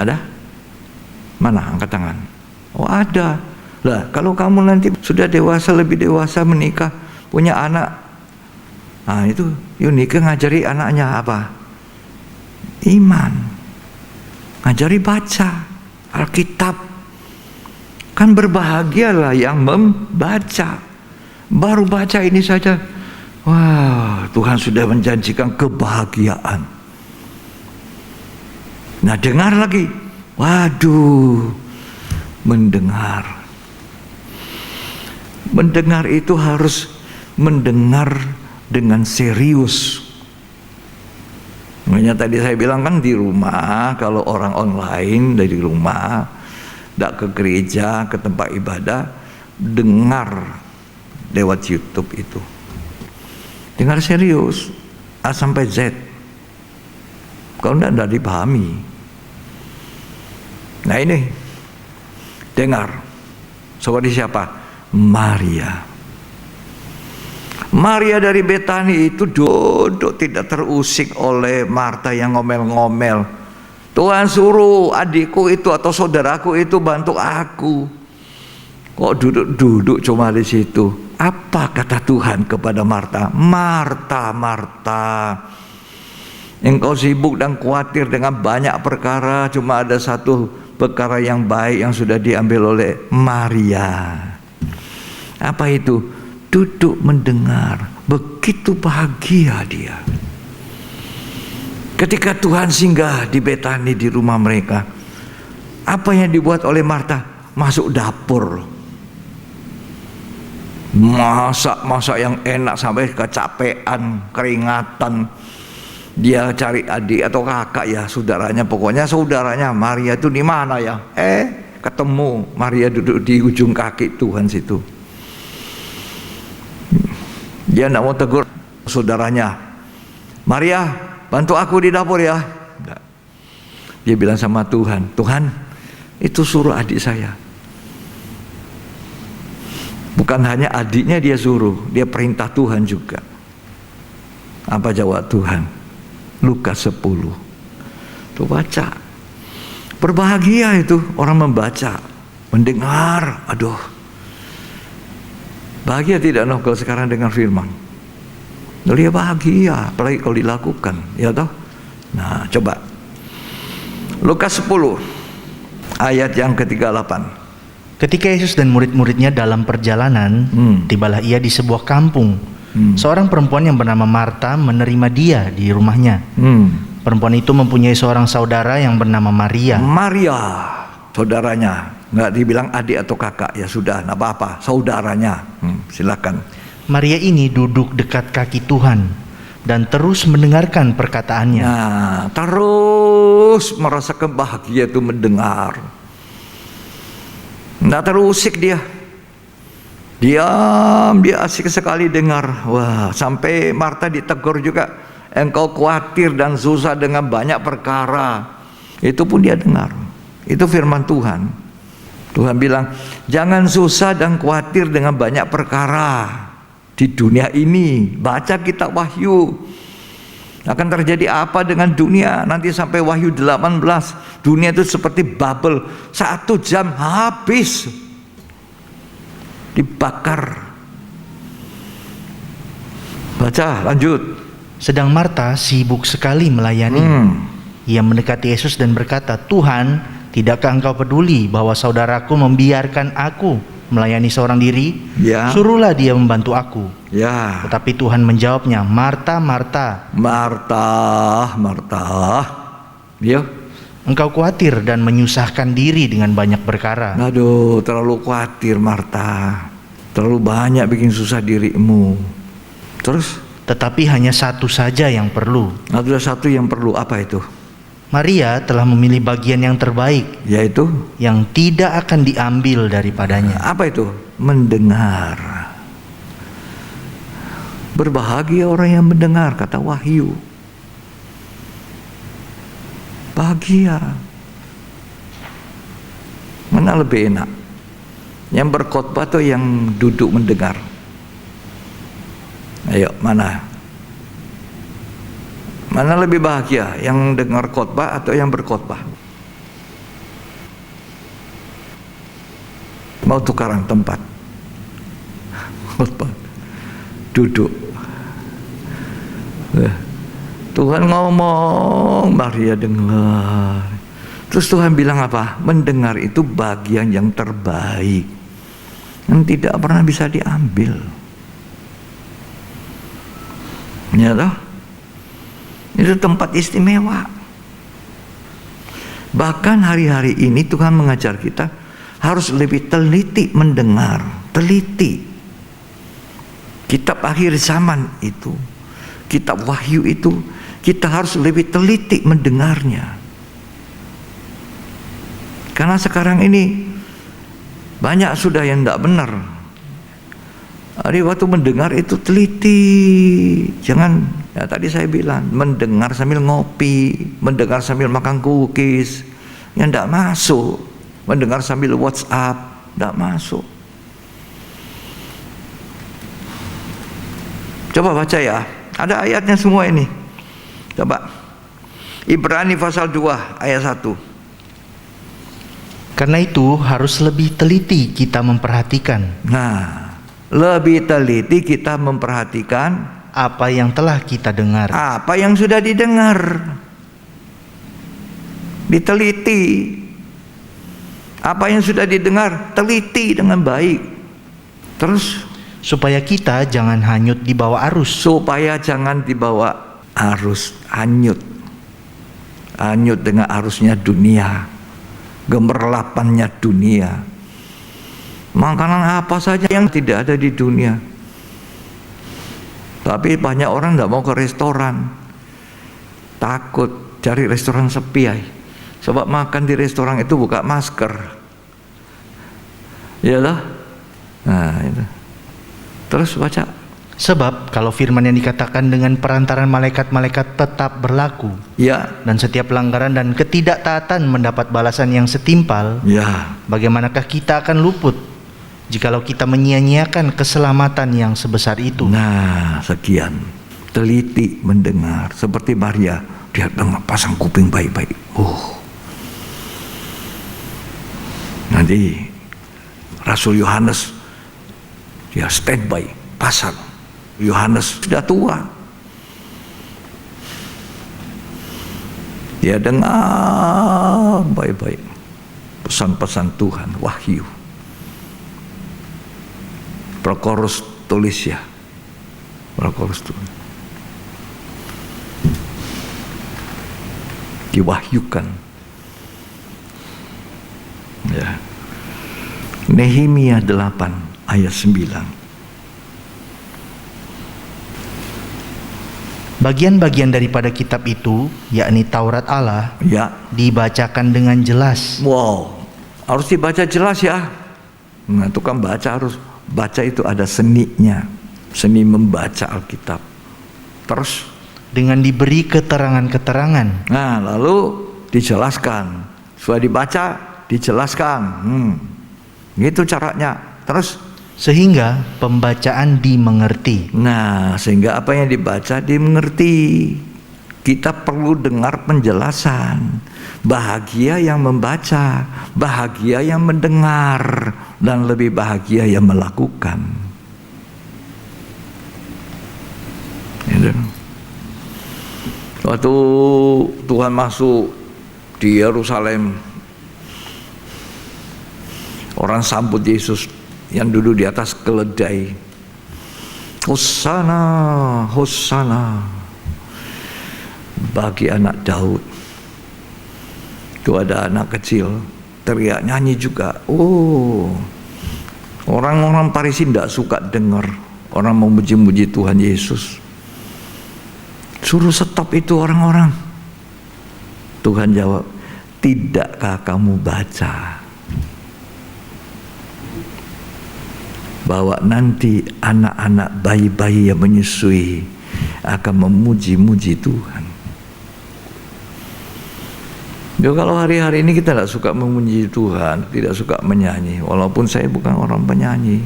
Ada? Mana? Angkat tangan. Oh ada. Lah kalau kamu nanti sudah dewasa, lebih dewasa, menikah, punya anak, nah itu Eunike ngajari anaknya apa? Iman. Ngajari baca Alkitab. Kan berbahagialah yang membaca. Baru baca ini saja, wah, Tuhan sudah menjanjikan kebahagiaan. Nah dengar lagi, waduh, mendengar. Mendengar itu harus mendengar dengan serius. Makanya tadi saya bilang kan di rumah, kalau orang online dari rumah, tidak ke gereja, ke tempat ibadah, dengar lewat YouTube itu. Dengar serius, A sampai Z. Kalau tidak dipahami. Nah ini, dengar. Seperti siapa? Maria. Maria dari Betani itu duduk tidak terusik oleh Marta yang ngomel-ngomel. Tuhan suruh adikku itu atau saudaraku itu bantu aku. Kok duduk-duduk cuma di situ? Apa kata Tuhan kepada Marta? Marta, Marta, engkau sibuk dan khawatir dengan banyak perkara, cuma ada satu perkara yang baik yang sudah diambil oleh Maria. Apa itu? Duduk mendengar. Begitu bahagia dia. Ketika Tuhan singgah di Betani, di rumah mereka, apa yang dibuat oleh Marta? Masuk dapur, masak yang enak sampai kecapean, keringatan. Dia cari adik atau kakak ya, saudaranya, pokoknya saudaranya. Maria itu di mana ya? Ketemu Maria duduk di ujung kaki Tuhan situ. Dia tidak mau tegur saudaranya, Maria, bantu aku di dapur ya. Dia bilang sama Tuhan, Tuhan, itu suruh adik saya. Bukan hanya adiknya dia suruh, dia perintah Tuhan juga. Apa jawab Tuhan? Lukas 10. Tuh baca. Berbahagia itu orang membaca, mendengar. Aduh, bahagia tidak noh kalau sekarang dengar firman. Dia bahagia, apalagi kalau dilakukan, ya toh. Nah, coba Lukas 10 ayat yang ke-38. Ketika Yesus dan murid-muridnya dalam perjalanan, tibalah ia di sebuah kampung. Seorang perempuan yang bernama Marta menerima dia di rumahnya. Perempuan itu mempunyai seorang saudara yang bernama Maria. Maria, saudaranya, nggak dibilang adik atau kakak, ya sudah, nggak apa-apa, saudaranya. Silakan. Maria ini duduk dekat kaki Tuhan dan terus mendengarkan perkataannya. Nah, terus merasakan bahagia itu mendengar. Nggak terusik dia. Diam, dia asik sekali dengar. Wah, sampai Marta ditegur juga. Engkau khawatir dan susah dengan banyak perkara. Itu pun dia dengar. Itu firman Tuhan. Tuhan bilang, jangan susah dan khawatir dengan banyak perkara di dunia ini. Baca kitab Wahyu. Akan terjadi apa dengan dunia nanti sampai Wahyu 18. Dunia itu seperti bubble, 1 jam habis, dibakar Baca, lanjut. Sedang Marta sibuk sekali melayani. Ia mendekati Yesus dan berkata, "Tuhan, tidakkah engkau peduli bahwa saudaraku membiarkan aku melayani seorang diri? Ya. Suruhlah dia membantu aku." Ya. Tetapi Tuhan menjawabnya, "Marta, Marta, Marta. Ya. engkau khawatir dan menyusahkan diri dengan banyak perkara." Aduh, terlalu khawatir Marta. Terlalu banyak bikin susah dirimu. Terus? Tetapi hanya satu saja yang perlu. Ada satu yang perlu, apa itu? Maria telah memilih bagian yang terbaik, Yaitu? yang tidak akan diambil daripadanya. Apa itu? Mendengar. Berbahagia orang yang mendengar, kata Wahyu. Bahagia. Mana lebih enak? Yang berkhotbah atau yang duduk mendengar? Ayo, mana? Mana lebih bahagia? Yang dengar khotbah atau yang berkhotbah? Mau tukaran tempat? Khotbah. Duduk. Tuhan ngomong, Maria dengar. Terus Tuhan bilang apa? Mendengar itu bagian yang terbaik, yang tidak pernah bisa diambil. Ya toh? Itu tempat istimewa. Bahkan hari-hari ini Tuhan mengajar kita harus lebih teliti mendengar, teliti. Kitab akhir zaman itu, kitab Wahyu itu, kita harus lebih teliti mendengarnya. Karena sekarang ini banyak sudah yang tidak benar. Jadi waktu mendengar itu teliti, jangan ya tadi saya bilang mendengar sambil ngopi, mendengar sambil makan cookies, yang tidak masuk. Mendengar sambil WhatsApp, tidak masuk. Coba baca ya, ada ayatnya semua ini. Coba Ibrani pasal 2 ayat 1. Karena itu harus lebih teliti kita memperhatikan Nah, lebih teliti kita memperhatikan apa yang telah kita dengar. apa yang sudah didengar. Diteliti. Apa yang sudah didengar, teliti dengan baik. Terus Supaya kita jangan hanyut di bawah arus. supaya jangan dibawa arus, hanyut dengan arusnya dunia, gemerlapannya dunia. Makanan apa saja yang tidak ada di dunia. Tapi banyak orang tidak mau ke restoran, takut cari restoran sepi. Sebab makan di restoran itu buka masker. Iyalah. Nah itu. Terus baca. Sebab kalau firman yang dikatakan dengan perantaran malaikat-malaikat tetap berlaku, Ya, dan setiap pelanggaran dan ketidaktaatan mendapat balasan yang setimpal, ya. bagaimanakah kita akan luput jikalau kita menyia-nyiakan keselamatan yang sebesar itu? Nah, sekian. Teliti mendengar. Seperti Maria, dia dengar, pasang kuping baik-baik. Nanti Rasul Yohanes, dia standby, pasang. Yohanes sudah tua. Dia dengar baik-baik pesan-pesan Tuhan, wahyu. Prokorus tulis ya. Prokorus tulis. Diwahyukan. Ya. Nehemia 8 ayat 9. Bagian-bagian daripada kitab itu, yakni Taurat Allah, Ya. dibacakan dengan jelas. Wow. Harus dibaca jelas ya. Nah, tukang baca harus baca itu ada seninya. Seni membaca Alkitab. Terus Dengan diberi keterangan-keterangan. nah, lalu dijelaskan. Sudah dibaca, dijelaskan. Gitu caranya. Terus Sehingga pembacaan dimengerti. nah, sehingga apa yang dibaca dimengerti. Kita perlu dengar penjelasan. Bahagia yang membaca, bahagia yang mendengar, dan lebih bahagia yang melakukan. Waktu Tuhan masuk di Yerusalem, orang sambut Yesus yang duduk di atas keledai. Hosana, Hosana bagi anak Daud. Itu ada anak kecil teriak nyanyi juga. Oh, orang-orang Farisi tidak suka dengar orang memuji-muji Tuhan Yesus. Suruh stop itu orang-orang. Tuhan jawab, tidakkah kamu baca bahwa nanti anak-anak bayi-bayi yang menyusui akan memuji-muji Tuhan. Ya, kalau hari-hari ini kita tidak suka memuji Tuhan, tidak suka menyanyi, walaupun saya bukan orang penyanyi,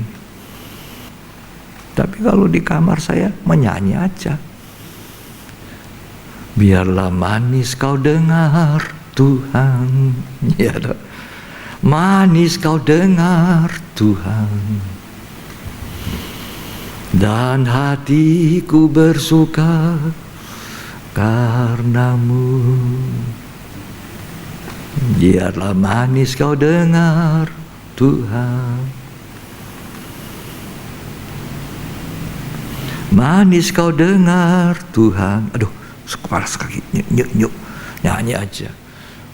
tapi kalau di kamar saya menyanyi aja. Biarlah manis kau dengar Tuhan, ya, manis kau dengar Tuhan, dan hatiku bersuka karenamu. Biarlah manis kau dengar Tuhan, manis kau dengar Tuhan. Aduh, kepala sekali, nyuk, nyanyi aja.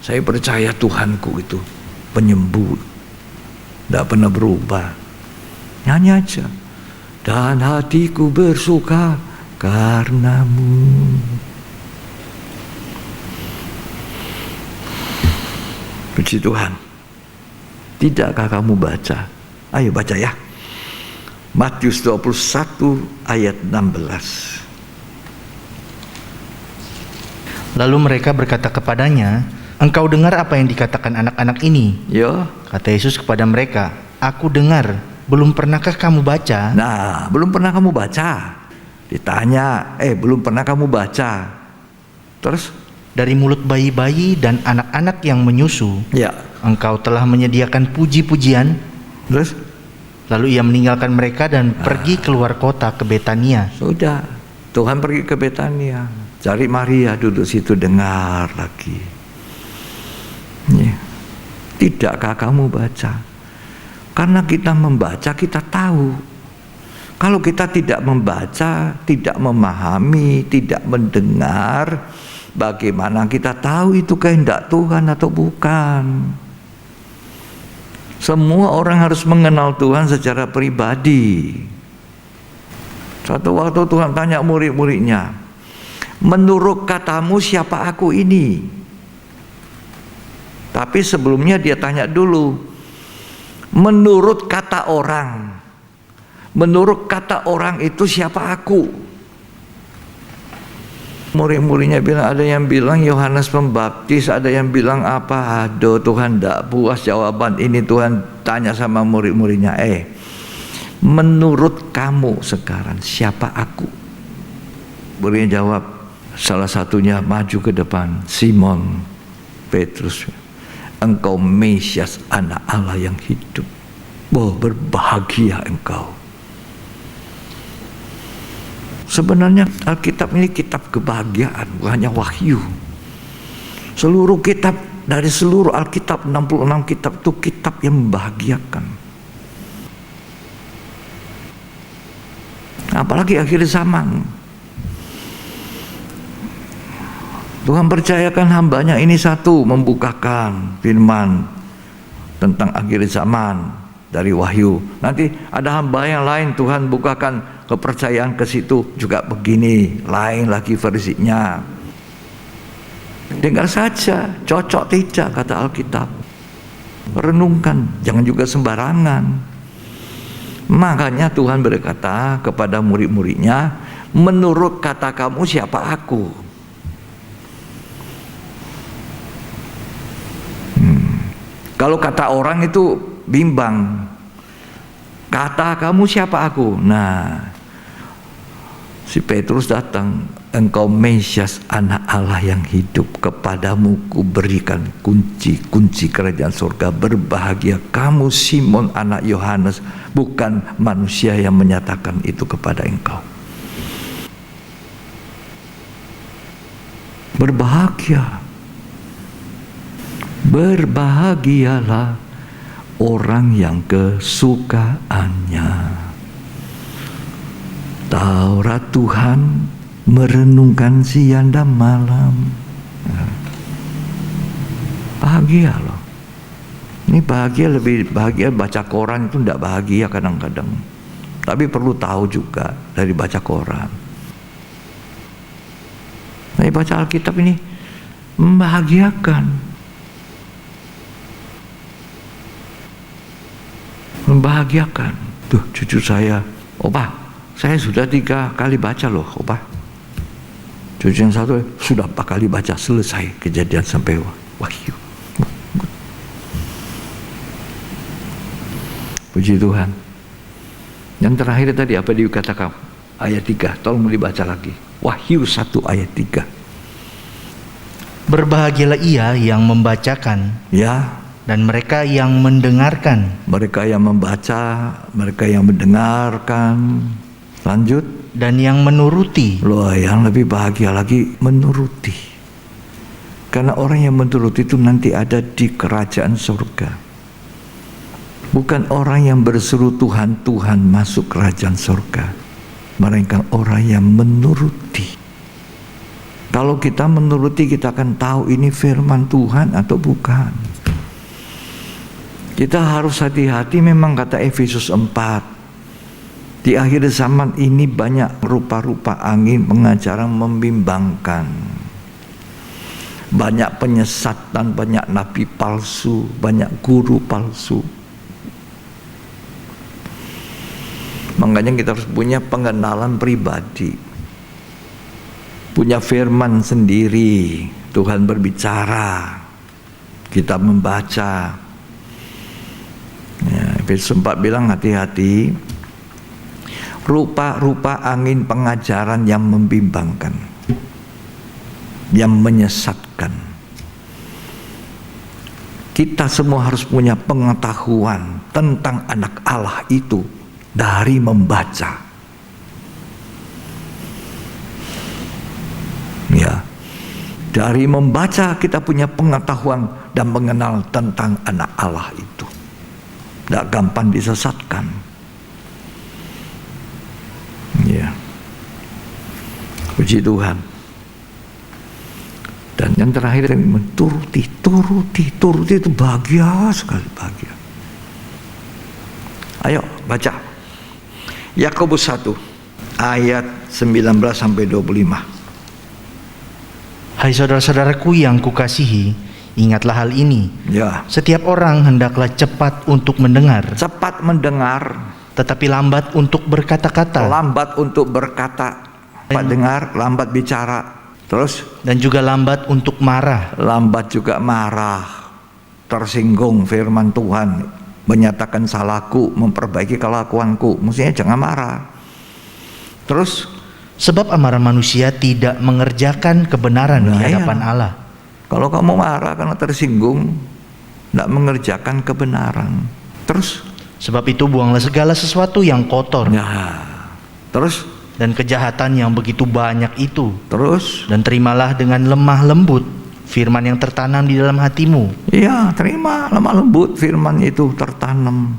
Saya percaya Tuhanku itu penyembuh, tidak pernah berubah. Nyanyi aja. Dan hatiku bersuka karenamu. Puji Tuhan. Tidakkah kamu baca? Ayo baca ya. Matius 21 ayat 16. Lalu mereka berkata kepadanya, engkau dengar apa yang dikatakan anak-anak ini? Ya. Kata Yesus kepada mereka, aku dengar. Belum pernahkah kamu baca? Nah, belum pernah kamu baca. Ditanya, belum pernah kamu baca. Terus? Dari mulut bayi-bayi dan anak-anak yang menyusu, Ya. engkau telah menyediakan puji-pujian. Terus? Lalu ia meninggalkan mereka dan pergi keluar kota ke Betania. Sudah, Tuhan pergi ke Betania. Cari Maria duduk situ, dengar lagi. Ya. Tidakkah kamu baca? Karena kita membaca, kita tahu. Kalau kita tidak membaca, tidak memahami, tidak mendengar, bagaimana kita tahu itu kehendak Tuhan atau bukan? Semua orang harus mengenal Tuhan secara pribadi. Suatu waktu Tuhan tanya murid-muridnya, menurut katamu siapa aku ini? Tapi sebelumnya dia tanya dulu, menurut kata orang, menurut kata orang itu siapa aku? Murid-muridnya bilang, ada yang bilang Yohanes Pembaptis, ada yang bilang apa? Aduh, Tuhan tidak puas jawaban ini. Tuhan tanya sama murid-muridnya, menurut kamu sekarang siapa aku? Muridnya jawab, salah satunya maju ke depan, Simon Petrus, engkau Mesias, anak Allah yang hidup. Oh, berbahagia engkau. Sebenarnya Alkitab ini kitab kebahagiaan, bukan hanya wahyu. Seluruh kitab, dari seluruh Alkitab 66 kitab itu kitab yang membahagiakan. Apalagi akhir zaman. Tuhan percayakan hambanya ini satu, membukakan firman tentang akhir zaman dari wahyu. Nanti ada hamba yang lain, Tuhan bukakan kepercayaan ke situ juga begini, lain lagi versinya. Dengar saja, cocok tidak kata Alkitab. Renungkan, jangan juga sembarangan. Makanya Tuhan berkata kepada murid-muridnya, menurut kata kamu siapa aku? Kalau kata orang itu bimbang. Kata kamu siapa aku? Nah, si Petrus datang, engkau Mesias, anak Allah yang hidup. Kepadamu ku berikan kunci-kunci kerajaan surga. Berbahagia kamu Simon anak Yohanes, bukan manusia yang menyatakan itu kepada engkau. Berbahagia. Berbahagialah orang yang kesukaannya Taurat Tuhan merenungkan siang dan malam. Bahagia loh. Ini bahagia, lebih bahagia baca koran itu tidak bahagia kadang-kadang. Tapi perlu tahu juga dari baca koran. Tapi baca Alkitab ini membahagiakan. Membahagiakan. Tuh cucu saya, Opa, saya sudah 3 kali baca loh, Opa. Cucu yang satu sudah 4 kali baca, selesai Kejadian sampai Wahyu. Puji Tuhan. Yang terakhir tadi apa dikatakan? Ayat 3, tolong dibaca lagi. Wahyu 1 ayat 3. Berbahagialah ia yang membacakan, Ya, dan mereka yang mendengarkan, mereka yang membaca, mereka yang mendengarkan. Lanjut. dan yang menuruti. Loh, yang lebih bahagia lagi menuruti. Karena orang yang menuruti itu nanti ada di kerajaan surga. Bukan orang yang berseru Tuhan, Tuhan masuk kerajaan surga. Melainkan orang yang menuruti. Kalau kita menuruti, kita akan tahu ini firman Tuhan atau bukan. Kita harus hati-hati, memang kata Efesus 4. Di akhir zaman ini banyak rupa-rupa angin pengajaran membimbangkan. Banyak penyesatan, banyak nabi palsu, banyak guru palsu. Makanya kita harus punya pengenalan pribadi, punya firman sendiri. Tuhan berbicara, kita membaca. Ya, Efesus 4 bilang hati-hati rupa-rupa angin pengajaran yang membimbangkan, yang menyesatkan. Kita semua harus punya pengetahuan tentang anak Allah itu dari membaca. Ya, dari membaca kita punya pengetahuan dan mengenal tentang anak Allah itu. Tidak gampang disesatkan. Ya, puji Tuhan. Dan yang terakhir menuruti, turuti itu bahagia sekali, bahagia. Ayo baca Yakobus 1 ayat 19 sampai 25. Hai saudara-saudaraku yang kukasihi, ingatlah hal ini. Ya, Setiap orang hendaklah cepat untuk mendengar, cepat mendengar, tetapi lambat untuk berkata-kata, lambat untuk berkata. Cepat dengar, lambat bicara. Terus dan juga lambat untuk marah. lambat juga marah. Tersinggung firman Tuhan, menyatakan salahku, memperbaiki kelakuanku. Mestinya jangan marah. Terus Sebab amarah manusia tidak mengerjakan kebenaran di Nah, hadapan iya. Allah. kalau kamu marah karena tersinggung, tidak mengerjakan kebenaran. Terus Sebab itu buanglah segala sesuatu yang kotor ya, terus dan kejahatan yang begitu banyak itu, terus dan terimalah dengan lemah lembut firman yang tertanam di dalam hatimu, iya, terima lemah lembut firman itu tertanam,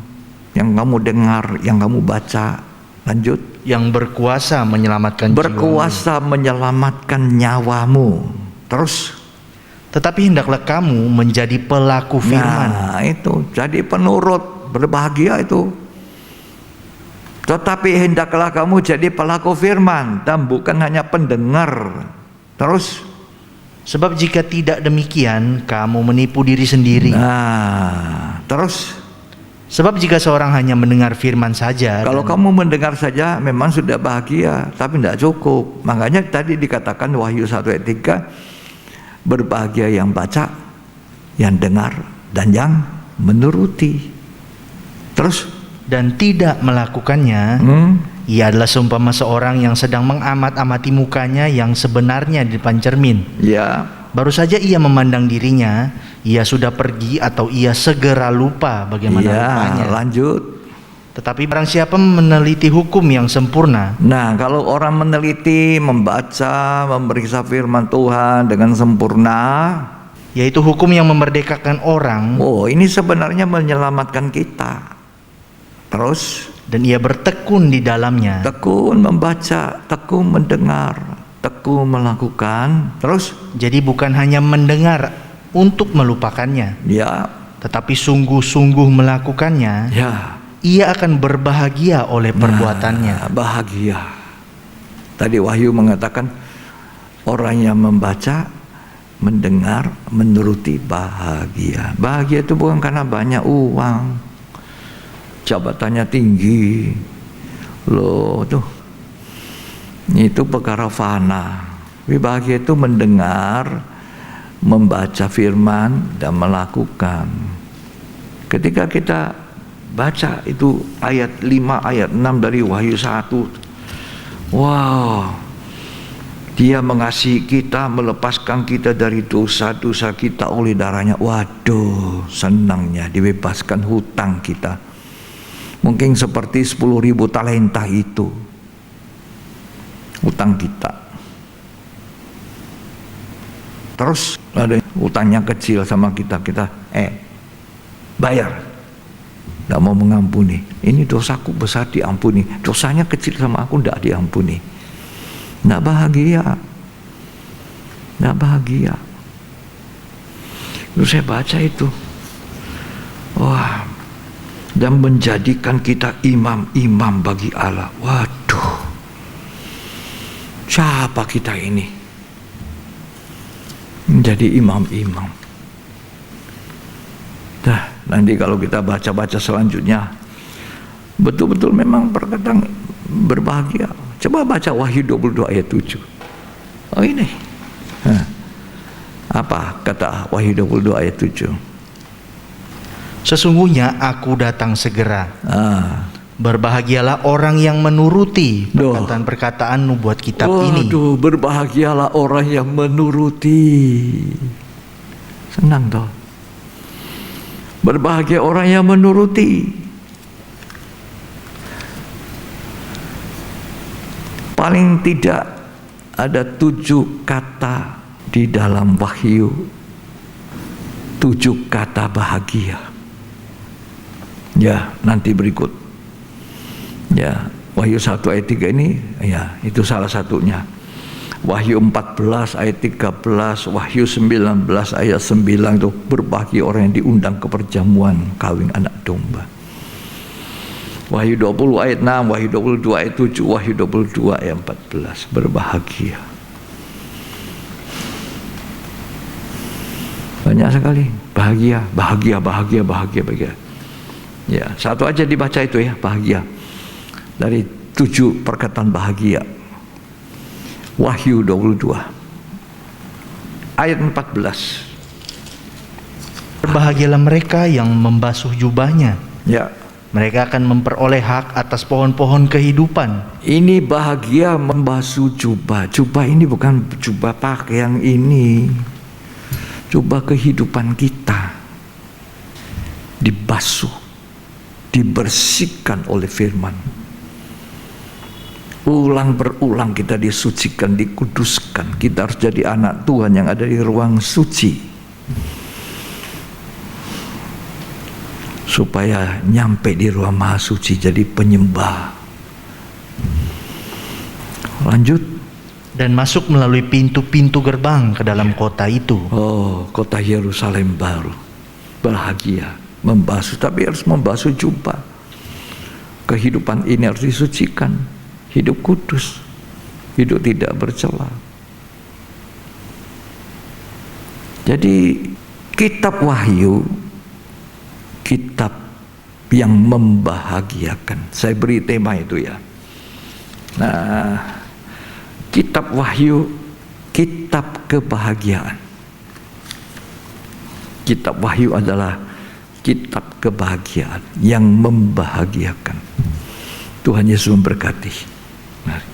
yang kamu dengar, yang kamu baca. Lanjut. yang berkuasa menyelamatkan Berkuasa menyelamatkan nyawamu. Terus jiwamu. Tetapi hendaklah kamu menjadi pelaku firman. nah itu, jadi penurut, berbahagia itu. Tetapi hendaklah kamu jadi pelaku firman dan bukan hanya pendengar. Terus Sebab jika tidak demikian, kamu menipu diri sendiri. nah, terus Sebab jika seorang hanya mendengar firman saja, kalau kamu mendengar saja memang sudah bahagia, tapi tidak cukup. Makanya tadi dikatakan Wahyu 1 ayat 3, berbahagia yang baca, yang dengar, dan yang menuruti. Terus dan tidak melakukannya, ia adalah seumpama seorang yang sedang mengamat-amati mukanya yang sebenarnya di depan cermin. ya, Baru saja ia memandang dirinya, ia sudah pergi atau ia segera lupa bagaimana ya, rupanya. lanjut. Tetapi barang siapa meneliti hukum yang sempurna, Nah, kalau orang meneliti, membaca, memeriksa firman Tuhan dengan sempurna, yaitu hukum yang memerdekakan orang, oh ini sebenarnya menyelamatkan kita. Terus dan ia bertekun di dalamnya, tekun membaca, tekun mendengar, tekun melakukan. Terus jadi bukan hanya mendengar untuk melupakannya, ya, tetapi sungguh-sungguh melakukannya, ya, ia akan berbahagia oleh perbuatannya. bahagia. Tadi Wahyu mengatakan orang yang membaca, mendengar, menuruti bahagia. Bahagia itu bukan karena banyak uang, jabatannya tinggi, loh tuh, itu perkara fana. Tapi bahagia itu mendengar, membaca firman dan melakukan. Ketika kita baca itu ayat 5, ayat 6 dari Wahyu 1, wow, Dia mengasihi kita, melepaskan kita dari dosa-dosa kita oleh darahnya. Waduh, senangnya dibebaskan hutang kita. Mungkin seperti 10.000 talenta itu hutang kita. Terus ada hutangnya kecil sama kita, bayar. Tidak mau mengampuni. Ini dosaku besar diampuni, dosanya kecil sama aku tidak diampuni. Tidak bahagia. Tidak bahagia. Lalu saya baca itu, wah, dan menjadikan kita imam-imam bagi Allah. Waduh, siapa kita ini? Menjadi imam-imam. Nah, nanti kalau kita baca-baca selanjutnya, betul-betul memang perkataan berbahagia. Coba baca Wahyu 22 ayat 7. Oh ini. Apa kata Wahyu 22 ayat 7? Sesungguhnya aku datang segera. Berbahagialah orang yang menuruti perkataan-perkataan nubuat kitab ini. Waduh, berbahagialah orang yang menuruti. Senang toh. Berbahagia orang yang menuruti. Paling tidak ada 7 kata di dalam Wahyu, 7 kata bahagia. Ya, nanti berikut. Ya, Wahyu 1 ayat 3 ini, ya, itu salah satunya. Wahyu 14 ayat 13, Wahyu 19 ayat 9 itu berbahagia orang yang diundang ke perjamuan kawin anak domba. Wahyu 20 ayat 6, Wahyu 22 ayat 7, Wahyu 22 ayat 14, berbahagia. Banyak sekali bahagia, bahagia, bahagia, bahagia, bahagia. Ya, satu aja dibaca itu ya, bahagia. Dari 7 perkataan bahagia. Wahyu 22 ayat 14. Berbahagialah mereka yang membasuh jubahnya. Ya. Mereka akan memperoleh hak atas pohon-pohon kehidupan. Ini bahagia membasuh jubah. Jubah ini bukan jubah pakaian ini. Jubah kehidupan kita. Dibasuh. Dibersihkan oleh firman. Ulang berulang kita disucikan, dikuduskan. Kita harus jadi anak Tuhan yang ada di ruang suci. Supaya nyampe di ruang maha suci jadi penyembah. Lanjut. Dan masuk melalui pintu-pintu gerbang ke dalam kota itu. Oh, kota Yerusalem baru. Bahagia, membasuh, tapi harus membasuh jubah. Kehidupan ini harus disucikan. Hidup kudus. Hidup tidak bercela. Jadi kitab Wahyu, kitab yang membahagiakan. Saya beri tema itu ya. Nah, kitab Wahyu, kitab kebahagiaan. Kitab Wahyu adalah kitab kebahagiaan yang membahagiakan. Tuhan Yesus memberkati. Mari.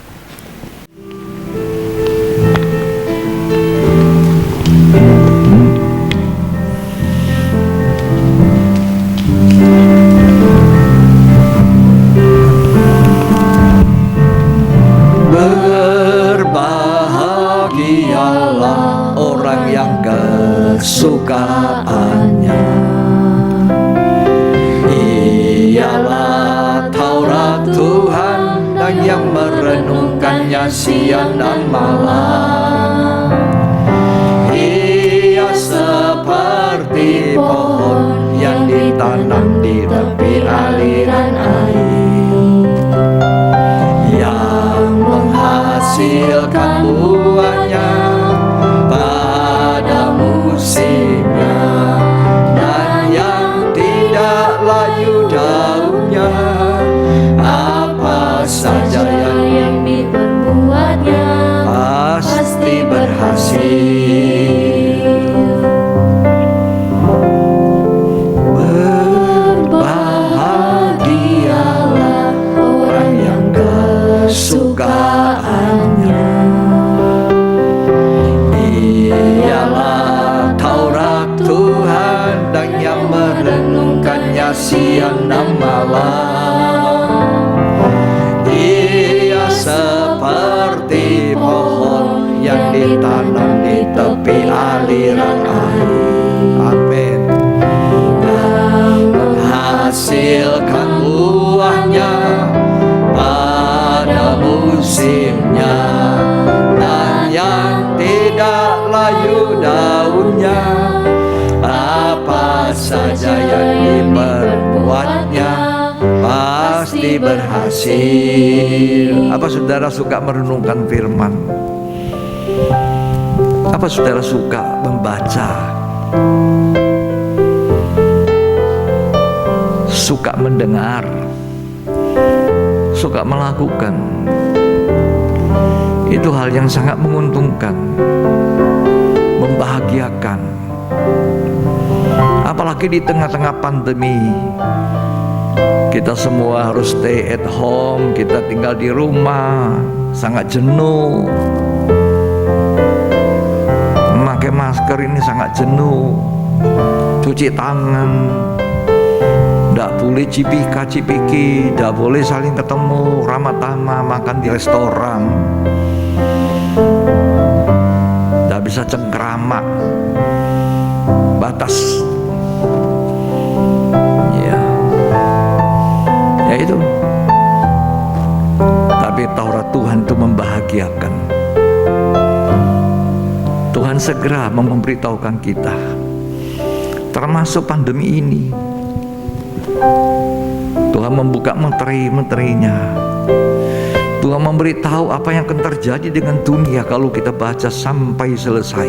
kesukaannya. Ialah Taurat Tuhan dan yang merenungkannya siang dan malam. Ia seperti pohon yang ditanam di tepi aliran air, yang menghasilkan buahnya pada musimnya, dan yang tidak layu daunnya. Apa saja yang diperbuatnya pasti berhasil. Berbahagialah orang yang kesukaannya. Ialah Taurat Tuhan dan yang merenungkannya siang dan malam. Ia seperti pohon yang ditanam di tepi aliran air. Amin. Dan menghasilkan buahnya pada musimnya, dan yang tidak layu daunnya. Apa saja yang diperbuatnya pasti berhasil. Apa saudara suka merenungkan firman? Apa saudara suka membaca? Suka mendengar? Suka melakukan? Itu hal yang sangat menguntungkan, membahagiakan. Apalagi di tengah-tengah pandemi, kita semua harus stay at home, kita tinggal di rumah, sangat jenuh. Memakai masker ini sangat jenuh. Cuci tangan, tidak boleh cipika-cipiki, tidak boleh saling ketemu, ramah-tamah, makan di restoran, tidak bisa cengkeramak, batas. Ya itu. Tapi Taurat Tuhan itu membahagiakan. Tuhan segera memberitahukan kita, termasuk pandemi ini. Tuhan membuka menteri-menterinya. Tuhan memberitahu apa yang akan terjadi dengan dunia kalau kita baca sampai selesai.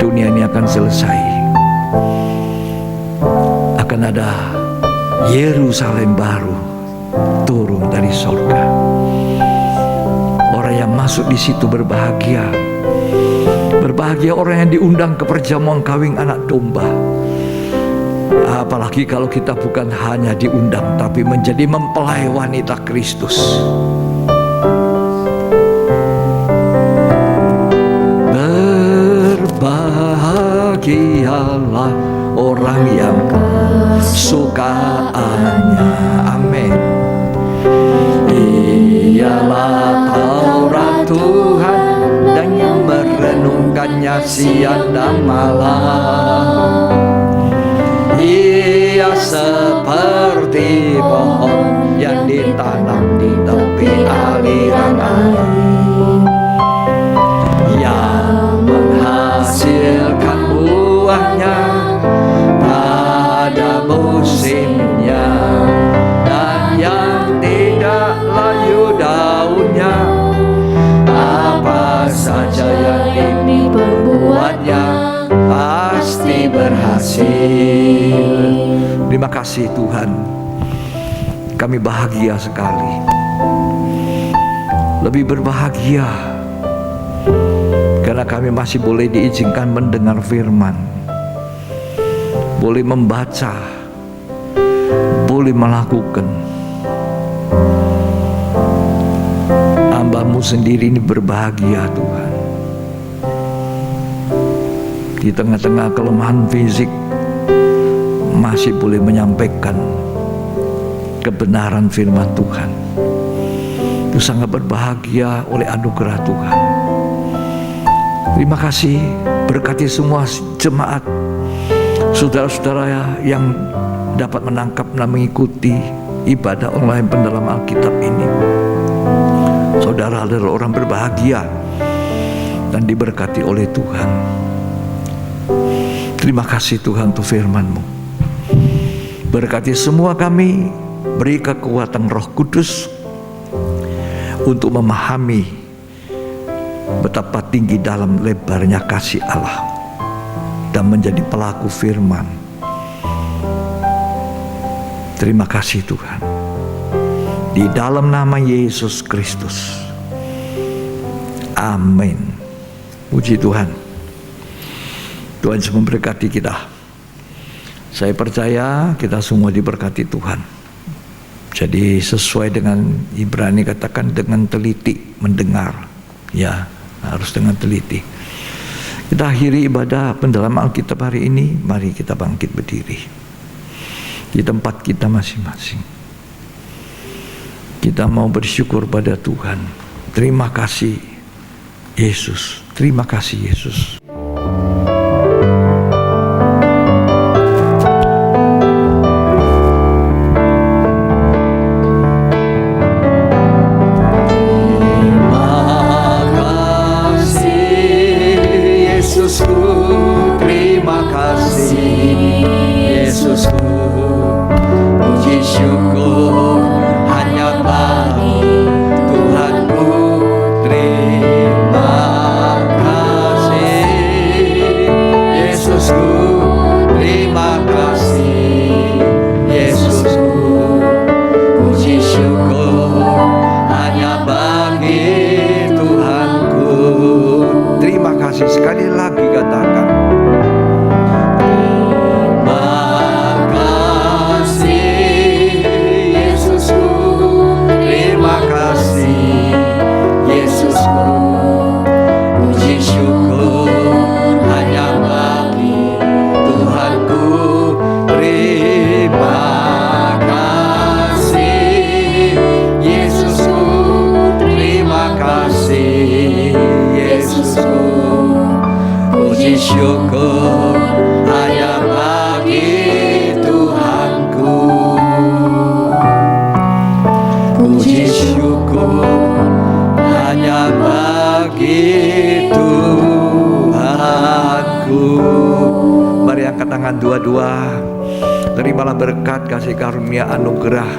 Dunia ini akan selesai. Akan ada Yerusalem baru turun dari sorga. Orang yang masuk di situ berbahagia. Berbahagia orang yang diundang ke perjamuan kawin anak domba. Apalagi kalau kita bukan hanya diundang, tapi menjadi mempelai wanita Kristus. Berbahagialah orang yang kesukaannya. Amin. Ialah Taurat Tuhan dan yang merenungkannya siang dan malam. Ia seperti pohon yang ditanam di tepi aliran air, yang menghasilkan buahnya pada musimnya, dan yang tidak layu daunnya. Apa saja yang diperbuatnya pasti berhasil. Terima kasih Tuhan, kami bahagia sekali. Lebih berbahagia karena kami masih boleh diizinkan mendengar firman, boleh membaca, boleh melakukan. Hamba-Mu sendiri ini berbahagia Tuhan. Di tengah-tengah kelemahan fisik masih boleh menyampaikan kebenaran firman Tuhan. Itu sangat berbahagia oleh anugerah Tuhan. Terima kasih, berkati semua jemaat, saudara-saudara yang dapat menangkap dan mengikuti ibadah online pendalam Alkitab ini. Saudara adalah orang berbahagia dan diberkati oleh Tuhan. Terima kasih Tuhan untuk firman-Mu. Berkati semua kami, beri kekuatan Roh Kudus untuk memahami betapa tinggi dalam lebarnya kasih Allah dan menjadi pelaku firman. Terima kasih Tuhan. Di dalam nama Yesus Kristus. Amin. Puji Tuhan. Tuhan Yesus memberkati kita. Saya percaya kita semua diberkati Tuhan. Jadi sesuai dengan Ibrani katakan dengan teliti mendengar. Ya, harus dengan teliti. Kita akhiri ibadah pendalaman Alkitab hari ini. Mari kita bangkit berdiri di tempat kita masing-masing. Kita mau bersyukur pada Tuhan. Terima kasih Yesus. Terima kasih Yesus. Sekali lagi katakan, terima kasih Yesusku, terima kasih Yesusku, puji syukur hanya bagi Tuhanku. Terima kasih Yesusku, terima kasih Yesusku, puji syukur hanya bagi Tuhanku. Puji syukur hanya bagi Tuhanku. Mari angkat tangan dua-dua. Terimalah berkat, kasih karunia, anugerah,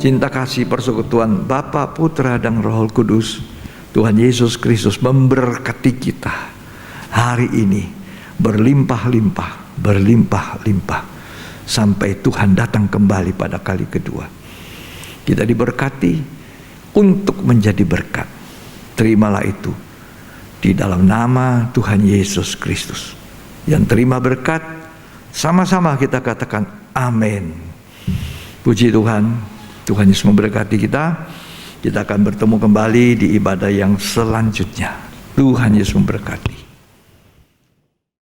cinta kasih persekutuan Bapa, Putra dan Roh Kudus. Tuhan Yesus Kristus memberkati kita hari ini berlimpah-limpah, berlimpah-limpah sampai Tuhan datang kembali pada kali kedua. Kita diberkati untuk menjadi berkat. Terimalah itu di dalam nama Tuhan Yesus Kristus. Yang terima berkat, sama-sama kita katakan amin. Puji Tuhan. Tuhan Yesus memberkati kita. Kita akan bertemu kembali di ibadah yang selanjutnya. Tuhan Yesus memberkati.